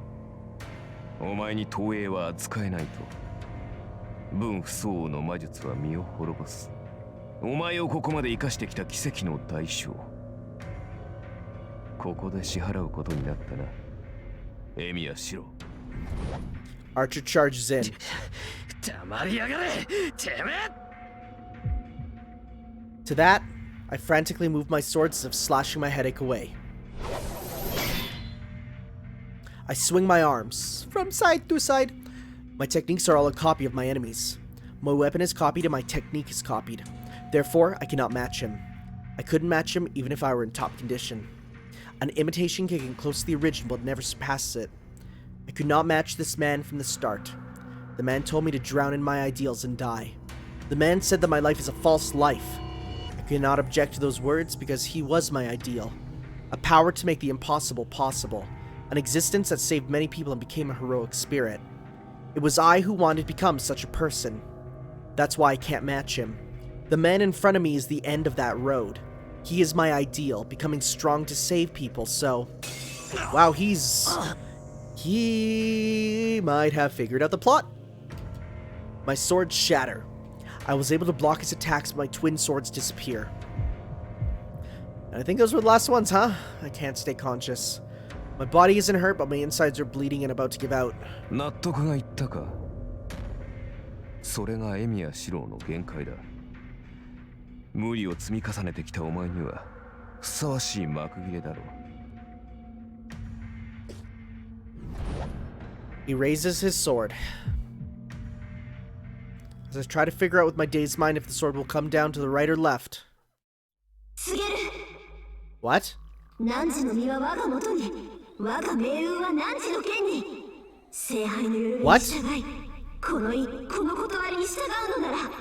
E: お前に投影は扱えないと。分不相応の魔術は身を滅ぼす。お前をここまで生かしてきた奇跡の代償。ここで支払うことになったな。エミやシロ。
A: Archer charges in.
D: 黙りやがれ、てめえ!
A: To that, I frantically move my sword as if slashing my headache away. I swing my arms from side to side. My techniques are all a copy of my enemy's. My weapon is copied and my technique is copied. Therefore, I cannot match him. I couldn't match him even if I were in top condition. An imitation can get close to the original but never surpasses it. I could not match this man from the start. The man told me to drown in my ideals and die. The man said that my life is a false life. I could not object to those words because he was my ideal. A power to make the impossible possible. An existence that saved many people and became a heroic spirit. It was I who wanted to become such a person. That's why I can't match him. The man in front of me is the end of that road. He is my ideal, becoming strong to save people, so... Wow, he might have figured out the plot. My swords shatter. I was able to block his attacks, but my twin swords disappear. And I think those were the last ones, huh? I can't stay conscious. My body isn't hurt, but my insides are bleeding and about to give out.
E: 納得がいったか。それがエミやシローの限界だ。無理を積み重ねてきたお前にはふさわしい幕切れだろう。
A: He raises his sword. As I try to figure out with my dazed mind if the sword will come down to the right or left. What?
B: 我が命運は汝の剣に聖杯の夜に
A: What?
B: 従いこの断りに従うのなら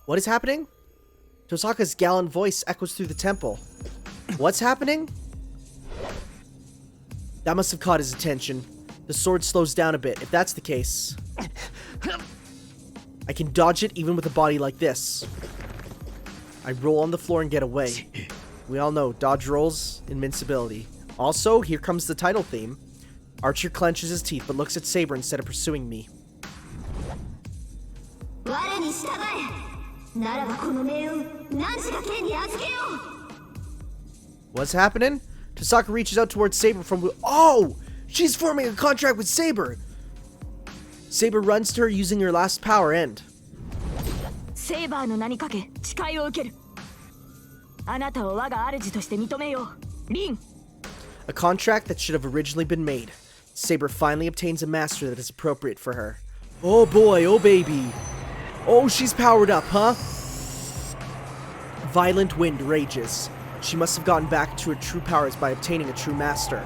A: What is happening? Tohsaka's gallant voice echoes through the temple. What's happening? That must have caught his attention. The sword slows down a bit. If that's the case, I can dodge it even with a body like this. I roll on the floor and get away. We all know dodge rolls, invincibility. Also, here comes the title theme. Archer clenches his teeth but looks at Saber instead of pursuing me.
B: 我に従えならばこの命運汝が剣に預けよう
A: What's happening? Tohsaka reaches out towards Saber from... Oh! She's forming a contract with Saber! Saber runs to her using her last power end.
H: セイバーの名にかけ誓いを受ける。あなたを我が主として認めよう。リン。
A: A contract that should have originally been made. Saber finally obtains a master that is appropriate for her. Oh boy, oh baby. Oh, she's powered up, huh? Violent wind rages. She must have gotten back to her true powers by obtaining a true master.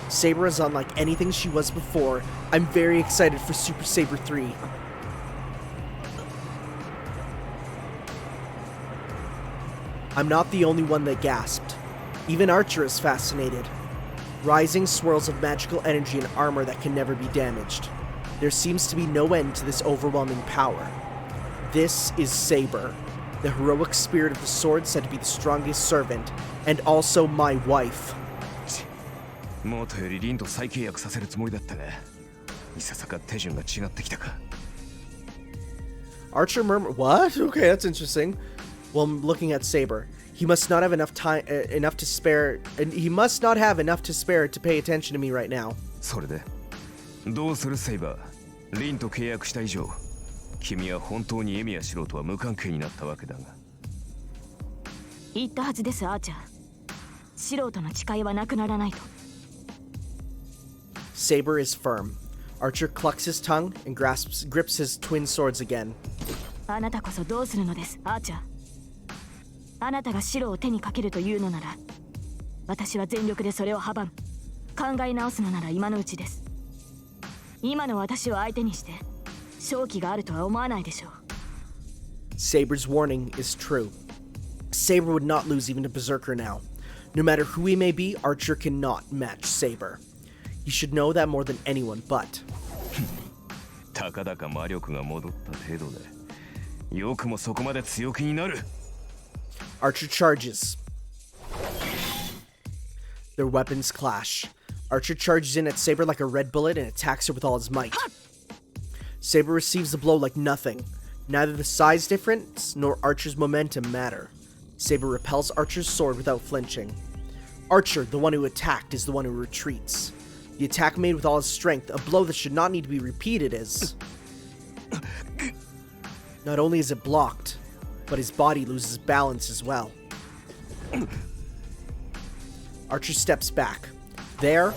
A: Saber is unlike anything she was before. I'm very excited for Super Saber 3. I'm not the only one that gasped. Even Archer is fascinated. Rising swirls of magical energy and armor that can never be damaged. There seems to be no end to this overwhelming power. This is Saber, the heroic spirit of the sword said to be the strongest servant, and also my wife.
E: もとよりリンと再契約させるつもりだったが、いささか手順が違ってきたか。
A: Archer murmur. What? Okay, that's interesting. Well, I'm looking at Saber. He must not have enough time, enough to spare. He must not have enough to spare to pay attention to me right now.
E: それで、どうするセイバー。リンと契約した以上、君は本当にエミやシロとは無関係になったわけだが。
H: 言ったはずです、アーチャー。素人の誓いはなくならないと。
A: Saber is firm. Archer clucks his tongue and grips his twin swords again.
H: あなたこそどうするのです、アーチャー。あなたが白を手にかけるというのなら、私は全力でそれを阻む。考え直すのなら今のうちです。今の私を相手にして勝機があるとは思わないでしょう。
A: Saber's warning is true. Saber would not lose even to Berserker now. No matter who he may be, Archer cannot match Saber. You should know that more than anyone, but...
E: たかだか魔力が戻った程度で、よくもそこまで強気になる。
A: Archer charges. Their weapons clash. Archer charges in at Saber like a red bullet and attacks her with all his might. Saber receives the blow like nothing. Neither the size difference nor Archer's momentum matter. Saber repels Archer's sword without flinching. Archer, the one who attacked, is the one who retreats. The attack made with all his strength, a blow that should not need to be repeated, is... Not only is it blocked, but his body loses balance as well. Archer steps back. There,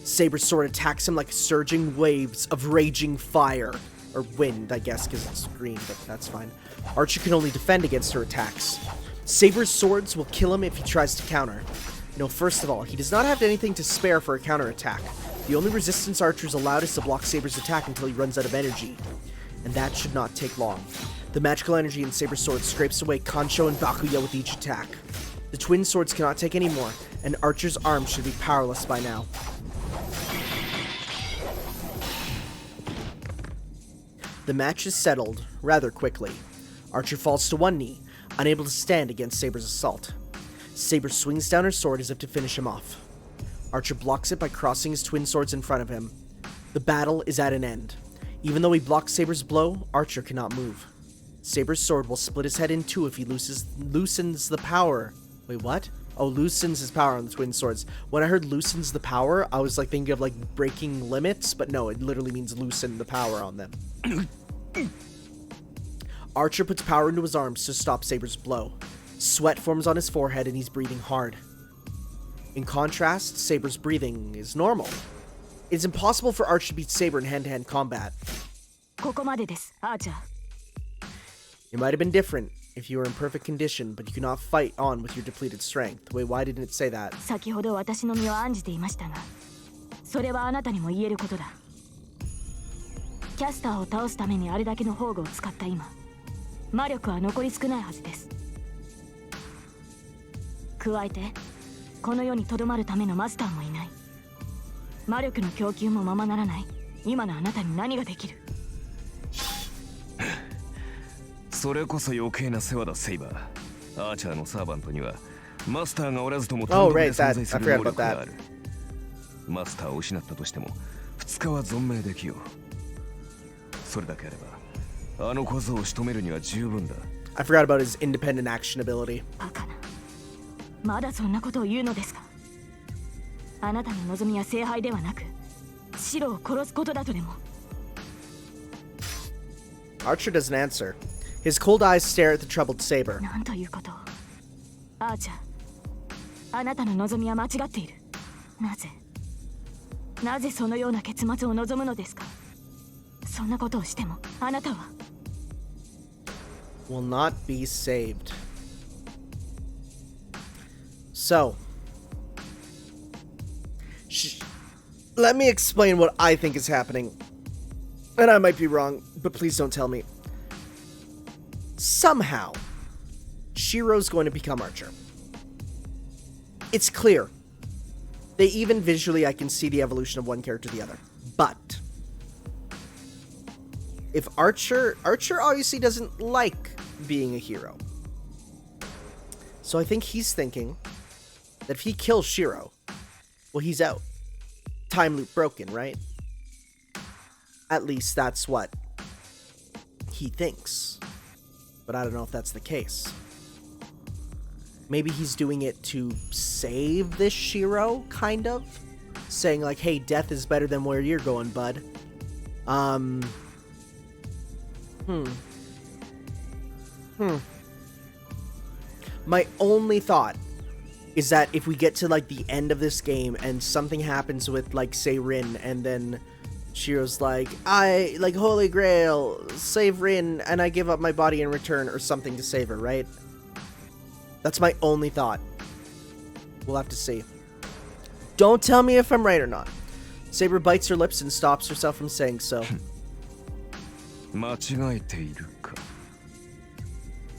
A: Saber's sword attacks him like surging waves of raging fire. Or wind, I guess, because it's green, but that's fine. Archer can only defend against her attacks. Saber's swords will kill him if he tries to counter. No, first of all, he does not have anything to spare for a counterattack. The only resistance Archer is allowed is to block Saber's attack until he runs out of energy. And that should not take long. The magical energy in Saber's sword scrapes away Kansho and Bakuya with each attack. The twin swords cannot take any more, and Archer's arms should be powerless by now. The match is settled rather quickly. Archer falls to one knee, unable to stand against Saber's assault. Saber swings down her sword as if to finish him off. Archer blocks it by crossing his twin swords in front of him. The battle is at an end. Even though he blocks Saber's blow, Archer cannot move. Saber's sword will split his head in two if he loosens the power. Wait, what? Oh, loosens his power on the twin swords. When I heard loosens the power, I was like thinking of like breaking limits, but no, it literally means loosen the power on them. Archer puts power into his arms to stop Saber's blow. Sweat forms on his forehead and he's breathing hard. In contrast, Saber's breathing is normal. It's impossible for Archer to beat Saber in hand-to-hand combat.
H: ここまでです、アーチャー。
A: It might have been different if you are in perfect condition, but you cannot fight on with your depleted strength. Wait, why didn't it say that?
H: 先ほど私の身を案じていましたが、それはあなたにも言えることだ。キャスターを倒すためにあれだけの宝具を使った今、魔力は残り少ないはずです。加えて、この世にとどまるためのマスターもいない。魔力の供給もままならない。今のあなたに何ができる？
E: それこそ余計な世話だ、セイバー。アーチャーのサーバントにはマスターがおらずとも単独で存在する能力がある。マスターを失ったとしても2日は存命できよう。それだけあればあの小僧を仕留めるには十分だ。
A: I forgot about his independent action ability.
H: バカな。まだそんなことを言うのですか？あなたの望みは聖杯ではなく、白を殺すことだとでも。
A: Archer doesn't answer. His cold eyes stare at the troubled Saber.
H: なんということを。アーチャー、あなたの望みは間違っている。なぜそのような結末を望むのですか？そんなことをしてもあなたは
A: will not be saved. So, let me explain what I think is happening. And I might be wrong, but please don't tell me. Somehow, Shiro's going to become Archer. It's clear. They even visually, I can see the evolution of one character to the other. But if Archer obviously doesn't like being a hero. So I think he's thinking that if he kills Shiro, well, he's out. Time loop broken, right? At least that's what he thinks. But I don't know if that's the case. Maybe he's doing it to save this Shiro, kind of. Saying like, hey, death is better than where you're going, bud. My only thought is that if we get to like the end of this game and something happens with like say Rin, and then Shiro's like, I like Holy Grail, save Rin, and I give up my body in return or something to save her, right? That's my only thought. We'll have to see. Don't tell me if I'm right or not. Saber bites her lips and stops herself from saying so.
E: 間違えているか。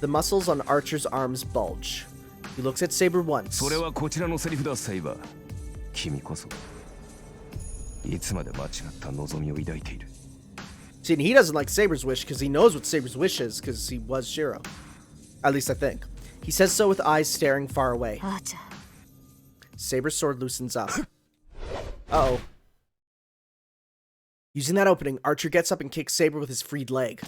A: The muscles on Archer's arms bulge. He looks at Saber once.
E: それはこちらのセリフだ、セイバー。君こそいつまで間違った望みを抱いている。
A: See, and he doesn't like Saber's wish because he knows what Saber's wish is because he was Shiro. At least I think. He says so with eyes staring far away.
H: アーチャー、
A: Saber's sword loosens up. Uh-oh. Using that opening, Archer gets up and kicks Saber with his freed leg.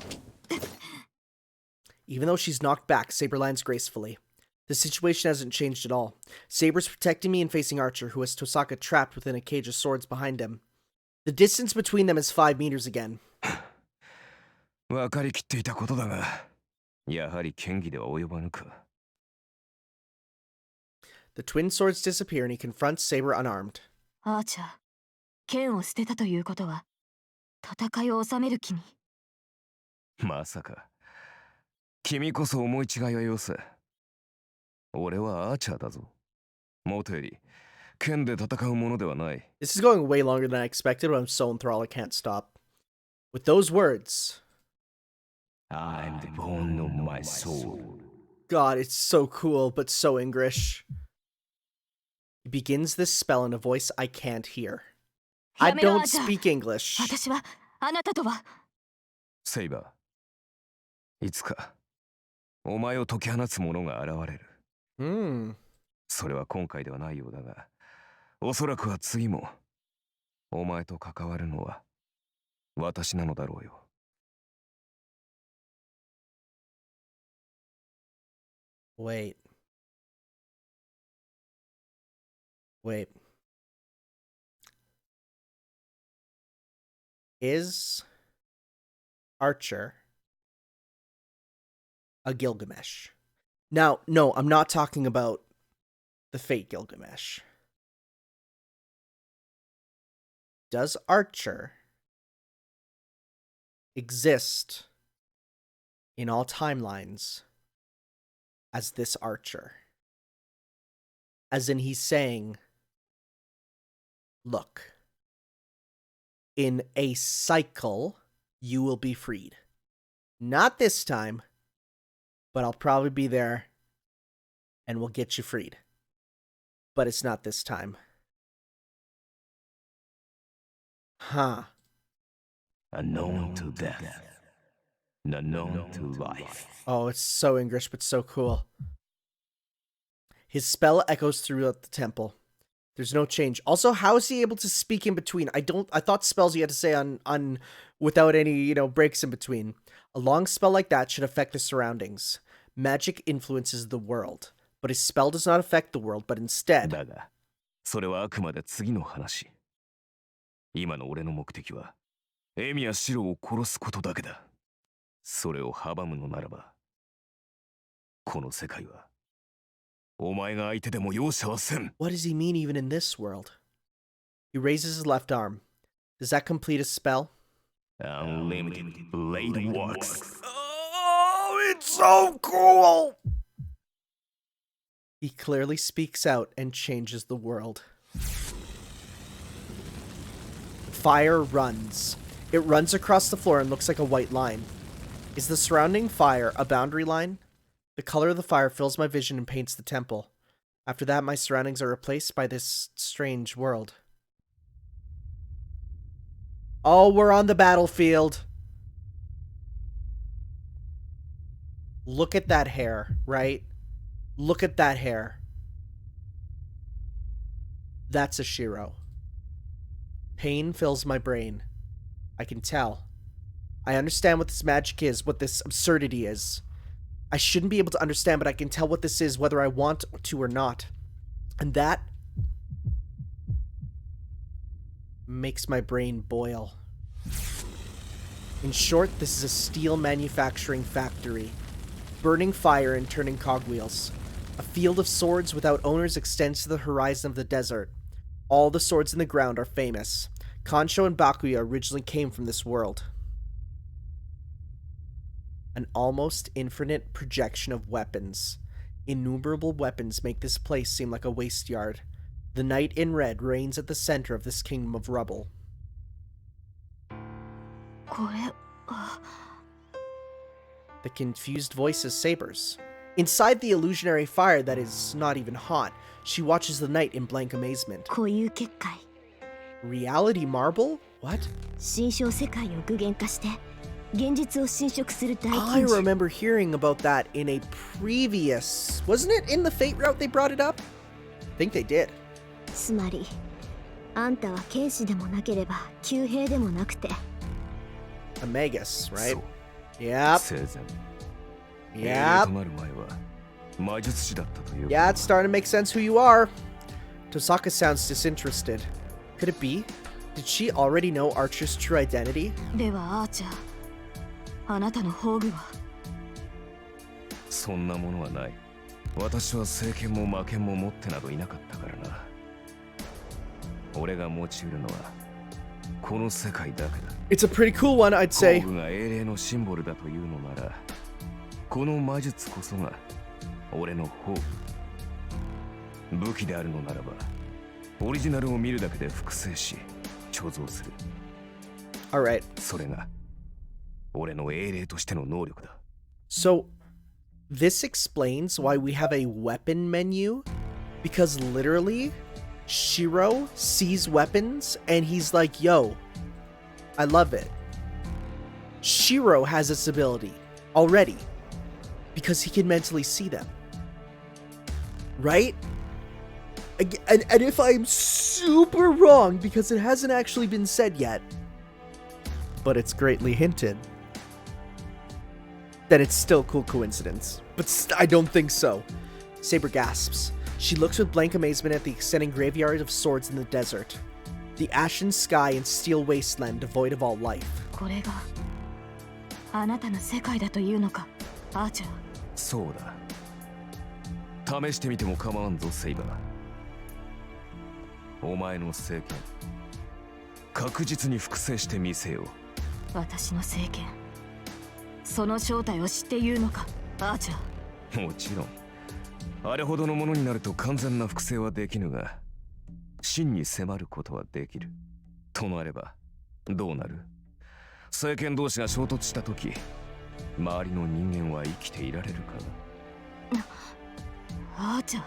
A: Even though she's knocked back, Saber lands gracefully. The situation hasn't changed at all. Saber's protecting me and facing Archer, who has Tohsaka trapped within a cage of swords behind him. The distance between them is 5 meters again.
E: 分かりきっていたことだが、やはり剣技では及ばぬか。
A: The twin swords disappear and he confronts Saber unarmed.
H: アーチャー、剣を捨てたということは戦いを収める気に。
E: まさか。君こそ思い違いはよせ。俺はアーチャーだぞ。もとより剣で戦うものではない。
A: This is going way longer than I expected, but I'm so enthralled I can't stop. With those words,
E: I am the bone of my soul.
A: God, it's so cool, but so English. He begins this spell in a voice I can't hear. I don't speak English.
H: 私はあなたとは。
E: セイバー、いつかお前を解き放つ者が現れる。それは今回ではないようだが、おそらくは次もお前と関わるのは私なのだろうよ。
A: Wait. Is Archer a Gilgamesh? Now, no, I'm not talking about the Fate Gilgamesh. Does Archer exist in all timelines as this archer. As in, he's saying, look, in a cycle, you will be freed. Not this time, but I'll probably be there and we'll get you freed. But it's not this time. Huh.
E: Unknown to death, unknown to life.
A: Oh, it's so English, but so cool. His spell echoes throughout the temple. There's no change. Also, how is he able to speak in between? I thought spells you had to say on without any, breaks in between. A long spell like that should affect the surroundings. Magic influences the world, but his spell does not affect the world, but instead.
E: だが、それはあくまで次の話。今の俺の目的は、エミやシロを殺すことだけだ。それを阻むのならば、この世界は、お前が相手でも容赦はせん。
A: What does he mean even in this world? He raises his left arm. Does that complete a spell?
E: Unlimited blade works.
A: Oh, it's so cool! He clearly speaks out and changes the world. Fire runs. It runs across the floor and looks like a white line. Is the surrounding fire a boundary line? The color of the fire fills my vision and paints the temple. After that, my surroundings are replaced by this strange world. Oh, we're on the battlefield. Look at that hair, right? Look at that hair. That's a Shiro. Pain fills my brain. I can tell. I understand what this magic is, what this absurdity is. I shouldn't be able to understand, but I can tell what this is, whether I want to or not. And that makes my brain boil. In short, this is a steel manufacturing factory. Burning fire and turning cogwheels. A field of swords without owners extends to the horizon of the desert. All the swords in the ground are famous. Kansho and Bakuya originally came from this world. An almost infinite projection of weapons. Innumerable weapons make this place seem like a waste yard. The knight in red reigns at the center of this kingdom of rubble. The confused voice is Saber's. Inside the illusionary fire that is not even hot, she watches the knight in blank amazement. Reality marble? What? I remember hearing about that in a previous... Wasn't it in the Fate route they brought it up? I think they did. A Magus, right? Yep. Yep. Yeah, it's starting to make sense who you are. Tohsaka sounds disinterested. Could it be? Did she already know Archer's true identity?
H: あなたの宝具は
E: そんなものはない。私は政権も魔剣も持ってなどいなかったからな。俺が持ち得るのはこの世界だけだ。
A: It's a pretty cool one, I'd say.
E: 宝具が英霊のシンボルだというのなら、この魔術こそが俺の宝具。武器であるのならば、オリジナルを見るだけで複製し、貯蔵する。
A: Alright.
E: それが
A: So, this explains why we have a weapon menu, because literally, Shiro sees weapons and he's like, yo, I love it. Shiro has this ability already, because he can mentally see them. Right? And if I'm super wrong, because it hasn't actually been said yet, but it's greatly hinted, then it's still cool coincidence. But I don't think so. Saber gasps. She looks with blank amazement at the extending graveyard of swords in the desert. The ashen sky and steel wasteland devoid of all life.
H: これがあなたの世界だというのか、アーチャー。
E: そうだ。試してみても構わんぞ、セイバー。お前の政権、確実に複製してみせよう。
H: 私の政権。その正体を知って言うのか、アーチャー。
E: もちろんあれほどのものになると完全な複製はできぬが、真に迫ることはできる。となればどうなる？聖剣同士が衝突した時、周りの人間は生きていられるか
H: アーチャー、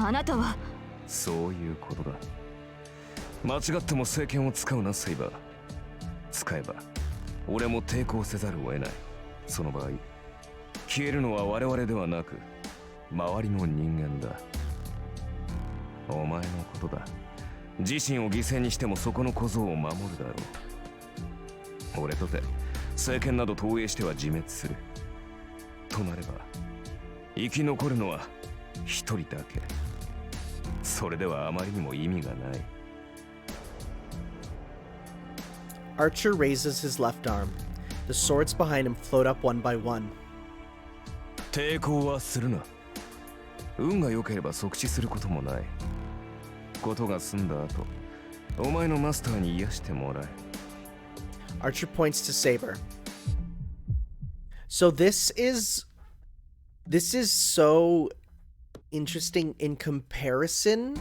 H: あなたは。
E: そういうことだ。間違っても聖剣を使うな、セイバー。使えば俺も抵抗せざるを得ない。その場合消えるのは我々ではなく周りの人間だ。お前のことだ。自身を犠牲にしてもそこの小僧を守るだろう。俺とて聖剣など投影しては自滅する。となれば生き残るのは一人だけ。それではあまりにも意味がない。
A: Archer raises his left arm. The swords behind him float up one by one.
E: 抵抗はするな。運が良ければ即死することもない。ことが済んだ後、お前のマスターに癒してもらえ。
A: Archer points to Saber. So this is so interesting in comparison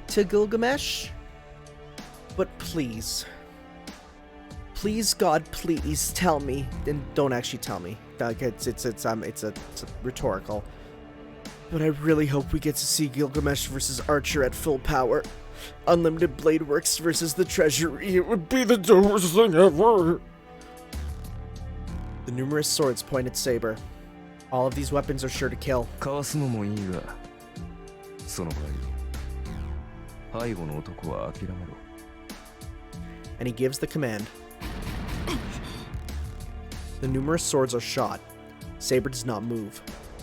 A: to Gilgamesh. But please, God, please tell me. And don't actually tell me. Like it's rhetorical. But I really hope we get to see Gilgamesh versus Archer at full power. Unlimited Blade Works versus the Treasury. It would be the dumbest thing ever. The numerous swords point at Saber. All of these weapons are sure to kill.
E: かわすのもいいが、その場合、背後の男は諦めろ。
A: And he gives the command. The numerous swords are shot. Saber does not move.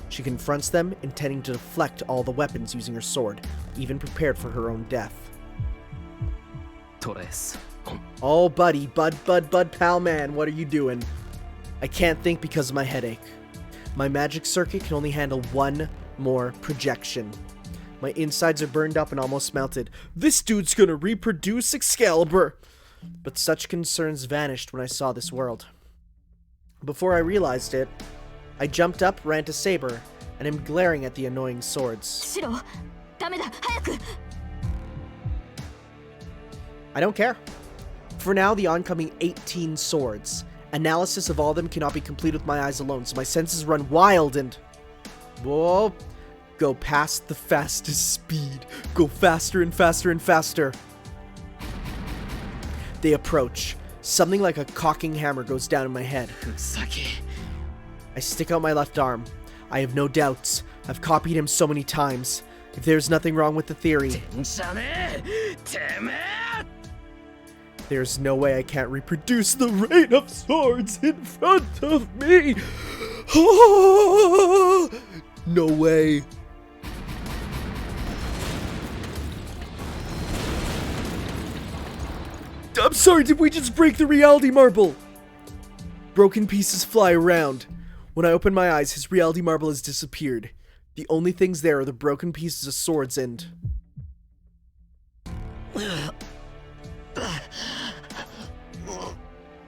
A: She confronts them, intending to deflect all the weapons using her sword, even prepared for her own death.
D: トレス。
A: Oh, buddy, bud, pal man, what are you doing? I can't think because of my headache. My magic circuit can only handle one more projection. My insides are burned up and almost melted. This dude's gonna reproduce Excalibur! But such concerns vanished when I saw this world. Before I realized it, I jumped up, ran to Saber, and am glaring at the annoying swords.
H: シロ、ダメだ、早く。
A: I don't care. For now, the oncoming 18 swords. Analysis of all of them cannot be complete with my eyes alone, so my senses run wild and... Whoa! Go past the fastest speed. Go faster and faster and faster. They approach. Something like a cocking hammer goes down in my head. I stick out my left arm. I have no doubts. I've copied him so many times. If there's nothing wrong with the theory, there's no way I can't reproduce the rain of swords in front of me. No way. I'm sorry, did we just break the reality marble? Broken pieces fly around. When I open my eyes, his reality marble has disappeared. The only things there are the broken pieces of swords and...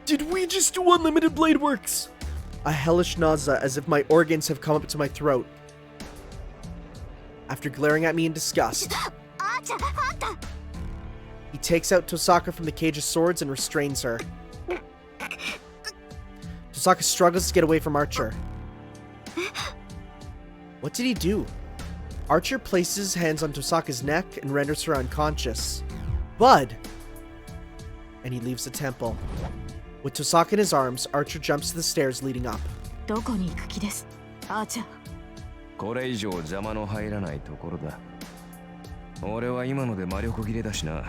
A: Did we just do Unlimited Blade Works? A hellish nausea as if my organs have come up to my throat. After glaring at me in disgust, he takes out Tohsaka from the cage of swords and restrains her. Tohsaka struggles to get away from Archer. What did he do? Archer places hands on Tohsaka's neck and renders her unconscious. Bud! And he leaves the temple. With Tohsaka in his arms, Archer jumps to the stairs leading up.
H: どこに行く気です、アーチャー。
E: これ以上邪魔の入らないところだ。俺は今ので魔力切れだしな。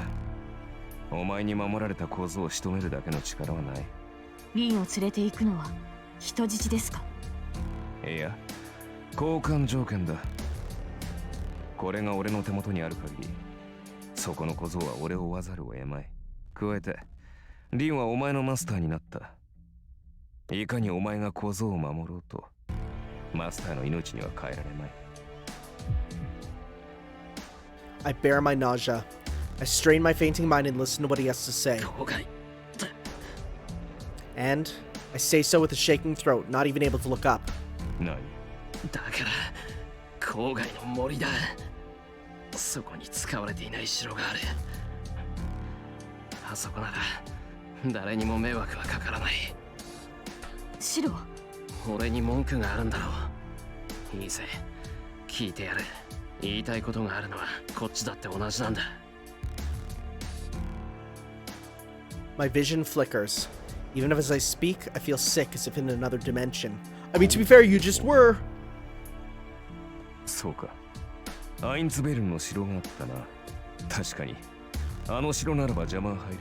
E: お前に守られた小僧を仕留めるだけの力はない。
H: リンを連れて行くのは人質ですか？
E: いや、交換条件だ。これが俺の手元にある限り、そこの小僧は俺を追わざるを得まい。加えて、リンはお前のマスターになった。いかにお前が小僧を守ろうと、マスターの命には変えられまい。
A: I bear my nausea. I strain my fainting mind and listen to what he has to say. And I say so with a shaking throat, not even able to look up.
E: 何？
D: だから郊外の森だ。そこに使われていない城がある。あそこなら誰にも迷惑はかからない。
H: 城？
D: 俺に文句があるんだろう。いいぜ、聞いてやる。言いたいことがあるのはこっちだって同じなんだ。
A: My vision flickers. Even as I speak, I feel sick as if in another dimension. I mean, to be fair, you just were.
E: そうか。アインツベルンの城があったな。確かに。あの城ならば邪魔は入る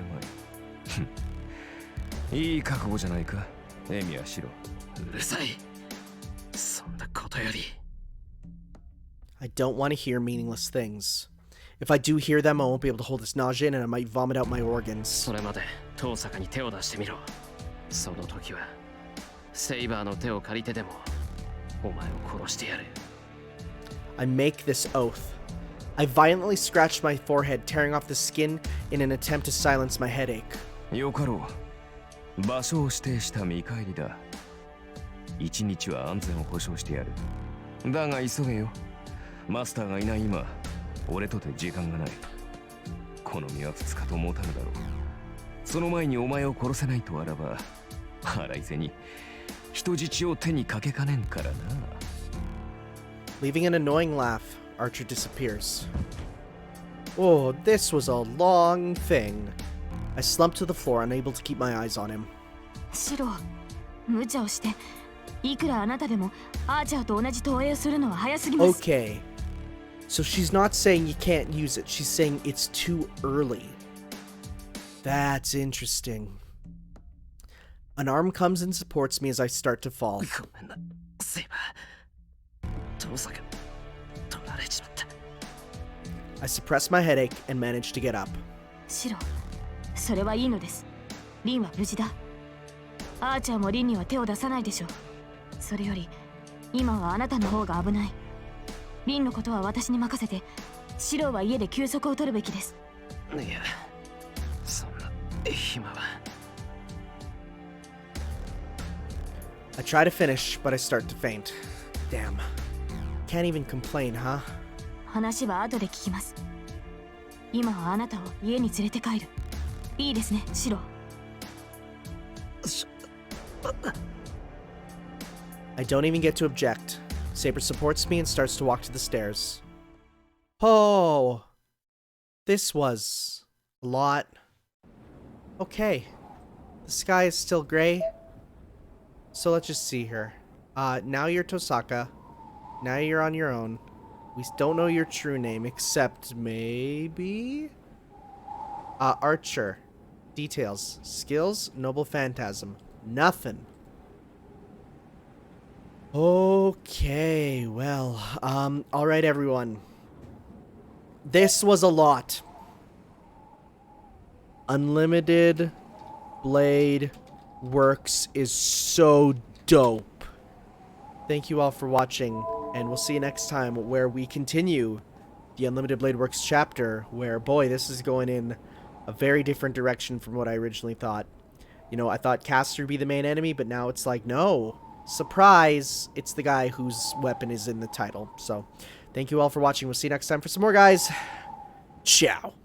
E: まい。いい覚悟じゃないか、エミやシロ。
D: うるさい。そんなことより。
A: I don't want to hear meaningless things. If I do hear them, I won't be able to hold this nausea in and I might vomit out my organs.
D: それまで遠坂に手を出してみろ。その時はセイバーの手を借りてでもお前を殺してやる。
A: I make this oath. I violently scratched my forehead, tearing off the skin in an attempt to silence my headache.
E: よかろう。場所を指定した見返りだ。一日は安全を保証してやる。だが急げよ。マスターがいない今、俺とて時間がない。この身は2日と持たぬだろう。その前にお前を殺せないとあらば、腹いせに人質を手にかけかねんからな。
A: Leaving an annoying laugh, Archer disappears. Oh, this was a long thing. I slumped to the floor, unable to keep my eyes on him.
H: シロ、無茶をして、いくらあなたでもアーチャーと同じ投影をするのは早すぎます。
A: Okay. So she's not saying you can't use it, she's saying it's too early. That's interesting. An arm comes and supports me as I start to fall.
D: ごめんな、セイバー。遠坂取られちまった。
A: I suppress my headache and manage to get up.
H: シロ、それはいいのです。リンは無事だ。アーチャーもリンには手を出さないでしょう。それより今はあなたの方が危ない。リンのことは私に任せて、シロは家で休息を取るべきです。
D: いや、そんな暇は。
A: I try to finish, but I start to faint. Damn. Can't even complain, huh?
H: 話は後で聞きます。今はあなたを家に連れて帰る。いいですね、シロ。
A: I don't even get to object. Saber supports me and starts to walk to the stairs. Oh, this was a lot. Okay, the sky is still gray. So let's just see here. Now you're Tohsaka. Now you're on your own. We don't know your true name, except maybe? Archer. Details. Skills, Noble Phantasm. Nothing. Okay, well, alright everyone. This was a lot. Unlimited Blade Works is so dope. Thank you all for watching, and we'll see you next time where we continue the Unlimited Blade Works chapter, where, boy, this is going in a very different direction from what I originally thought. You know, I thought Caster would be the main enemy, but now it's like, no. Surprise! It's the guy whose weapon is in the title. So, thank you all for watching. We'll see you next time for some more, guys. Ciao.